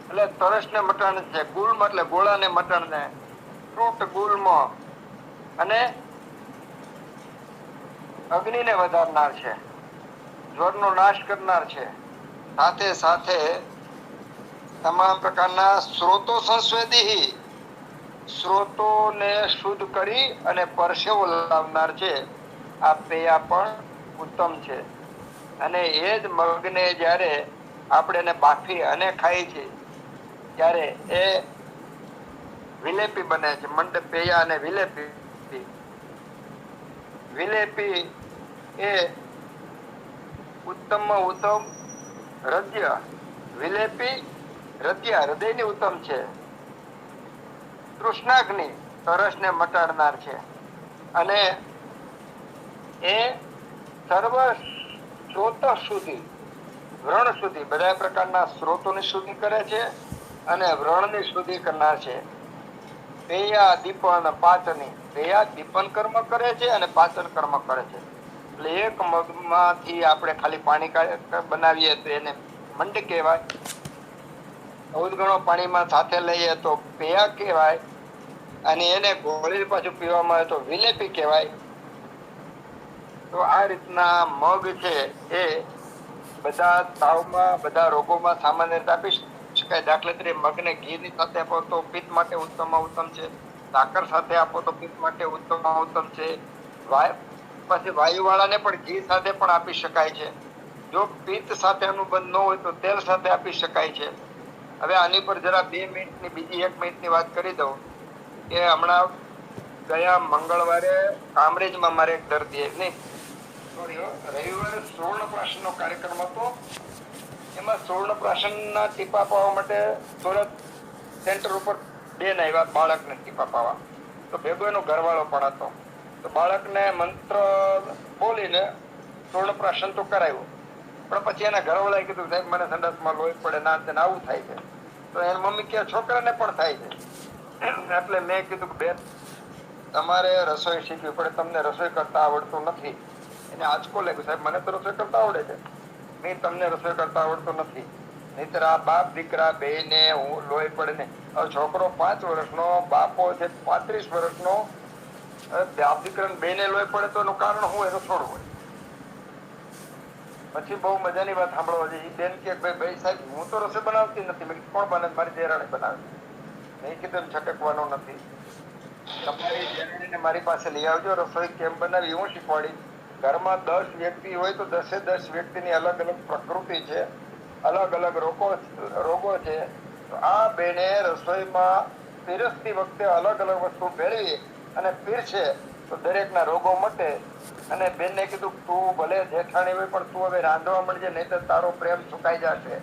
એટલે તરસને મટાણ છે, ગુલ્મ એટલે ગોળાને મટાણને, ફ્રૂટ ગુલ્મ અને અગ્નિને વધારનાર છે, જ્વરનો નાશ કરનાર છે. સાથે સાથે તમામ પ્રકારના સ્ત્રોતો સંસ્વેદી સ્ત્રોતોને શુદ્ધ કરી અને પરસેવો લાવનાર છે. આ પેયા પણ ઉત્તમ છે. અને એ જ મગને જ્યારે આપણે એને બાફી અને ખાઈ છીએ ત્યારે એ વિલેપી બને છે. મંડ પેયા અને વિલેપી. વિલેપી એ ઉત્તમમાં ઉત્તમ હૃદય વિલેપી હૃદયની ઉત્તમ છે. તૃષ્ણાગ્નિ તરસને મટાડનાર છે અને એ સર્વ સ્ત્રોત સુધી વ્રણ સુધી બધા પ્રકારના સ્ત્રોતોની શુદ્ધિ કરે છે અને વ્રણની શુદ્ધિ કરનાર છે. પેયા દીપન પાચની પેયા દીપન કર્મ કરે છે અને પાચન કર્મ કરે છે. એટલે એક મગમાંથી આપણે ખાલી પાણી બનાવીએ તો એને મંડ કહેવાય. 14 ગણો પાણીમાં સાથે લઈએ તો પેયા કહેવાય અને એને ગોળી પાછું પીવામાં આવે તો વિલેપી કહેવાય. તો આ રીતના મગ છે એ બધા તાવમાં બધા રોગોમાં સામાન્ય રીતે આપી શકાય. દાખલા તરીકે મગને ઘીની સાથે આપો તો પિત્ત માટે ઉત્તમમાં ઉત્તમ છે. સાકર સાથે આપો તો પિત્ત માટે ઉત્તમમાં ઉત્તમ છે. પછી વાયુવાળાને પણ ઘી સાથે પણ આપી શકાય છે. જો પિત્ત સાથે અનુબંધ ન હોય તો તેલ સાથે આપી શકાય છે. હવે આની પર જરા 2 મિનિટની બીજી 1 મિનિટની વાત કરી દઉં કે હમણાં ગયા મંગળવારે કામરેજમાં મારે એક દર્દી નહીં રવિવારે સુવર્ણપ્રાશનનો કાર્યક્રમ હતો. એમાં સુવર્ણપ્રાશનના ટીપા પાવા માટે સુરત સેન્ટર ઉપર બેન આવ્યા બાળકને ટીપા પાવા. તો ભેગો એનો ઘરવાળો પણ હતો. તો બાળકને મંત્ર બોલીને સુવર્ણપ્રાશન તો કરાવ્યું, પણ પછી એના ઘરવાળાએ કીધું સાહેબ મને સંડાસમાં લોહી પડે ના તેને આવું થાય છે. તો એની મમ્મી કે છોકરાને પણ થાય છે. એટલે મેં કીધું કે બેન તમારે રસોઈ શીખવી પડે, તમને રસોઈ કરતા આવડતું નથી. એને આંચકો લાગ્યો સાહેબ મને તો રસોઈ કરતા આવડે છે. નહીં તમને રસોઈ કરતા આવડતું નથી. નહીતર આ બાપ દીકરા બેયને હું લોહી પડે ને. હવે છોકરો 5 વર્ષનો બાપો છે 35 વર્ષનો, બાપ દીકરાને બેયને લોહી પડે તો એનું કારણ શું એનું થોડું હોય. પછી બહુ મજાની વાત સાંભળવા જઈએ. બેન કે ભાઈ સાહેબ હું તો રસોઈ બનાવતી નથી. મેં કોણ બને? મારી દેરાણી બનાવે. નહીં કીધું છટકવાનું નથી. તમારી દેરાણીને મારી પાસે લઈ આવજો, રસોઈ કેમ બનાવી હું શીખવાડી. ઘરમાં 10 વ્યક્તિ હોય તો 10 વ્યક્તિની અલગ અલગ પ્રકૃતિ છે, અલગ અલગ રોગો છે. તો આ બેને રસોઈમાં પીરસતી વખતે અલગ અલગ વસ્તુ ભેળવી અને પીરસે તો દરેકના રોગો મટે. અને બેનને કીધું તું ભલે જેઠાણી હોય પણ તું હવે રાંધવા મળજે, નહીં તો તારો પ્રેમ સુકાઈ જશે.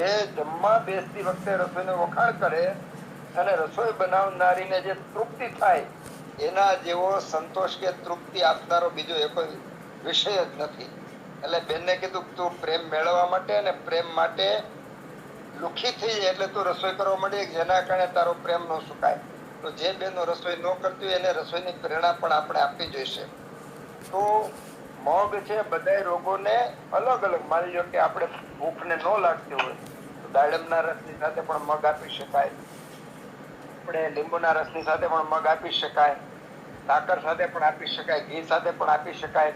એ જમવા બેસતી વખતે રસોઈનો વખાણ કરે અને રસોઈ બનાવનારીને જે તૃપ્તિ થાય એના જેવો સંતોષ કે તૃપ્તિ આપનારો બીજો એ કોઈ વિષય જ નથી. એટલે બેનને કીધું તું પ્રેમ મેળવવા માટે અને પ્રેમ માટે લુખી થઈ જાય એટલે તું રસોઈ કરવા માંડી, જેના કારણે તારો પ્રેમ ન સુકાય. તો જે બહેનો રસોઈ ન કરતી હોય એને રસોઈની પ્રેરણા પણ આપણે આપવી જોઈશે. તો મગ છે બધાય રોગોને અલગ અલગ, માની લો કે આપણે ભૂખને ન લાગતી હોય તો દાડમના રસની સાથે પણ મગ આપી શકાય, આપણે લીંબુના રસની સાથે પણ મગ આપી શકાય, સાકર સાથે પણ આપી શકાય, ઘી સાથે પણ આપી શકાય,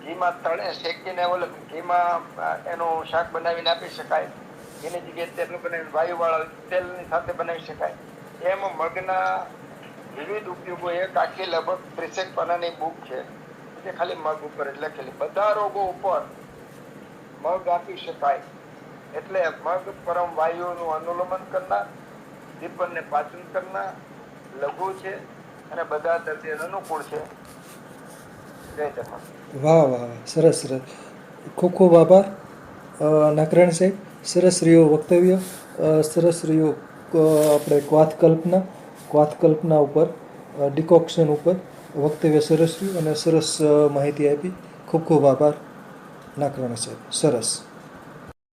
ઘીમાં તળે શેકીને ઘીમાં એનું શાક બનાવીને આપી શકાય, એની જગ્યાએ તેલનું બનાવીને વાયુવાળા તેલની સાથે બનાવી શકાય. એમ મગના વિવિધ ઉપયોગો, એક આખી લગભગ 30 પાનાની બુક છે જે ખાલી મગ ઉપર જ લખેલી, બધા રોગો ઉપર મગ આપી શકાય. એટલે મગ પરમ વાયુનું અનુલોમન કરનાર, દીપનને પાચન કરનાર, લઘુ છે અને બધા દર્દીઓને અનુકૂળ છે. જય જગન્નાથ.
વાહ વાહ વાહ, સરસ સરસ. ખૂબ ખૂબ આભાર નાકરાણી સાહેબ. સરસ રહ્યું વક્તવ્ય, સરસ રહ્યું આપણે ક્વાથ કલ્પના ઉપર, ડિકોક્શન ઉપર વક્તવ્ય સરસ રહ્યું અને સરસ માહિતી આપી. ખૂબ ખૂબ આભાર નાકરાણી સાહેબ, સરસ.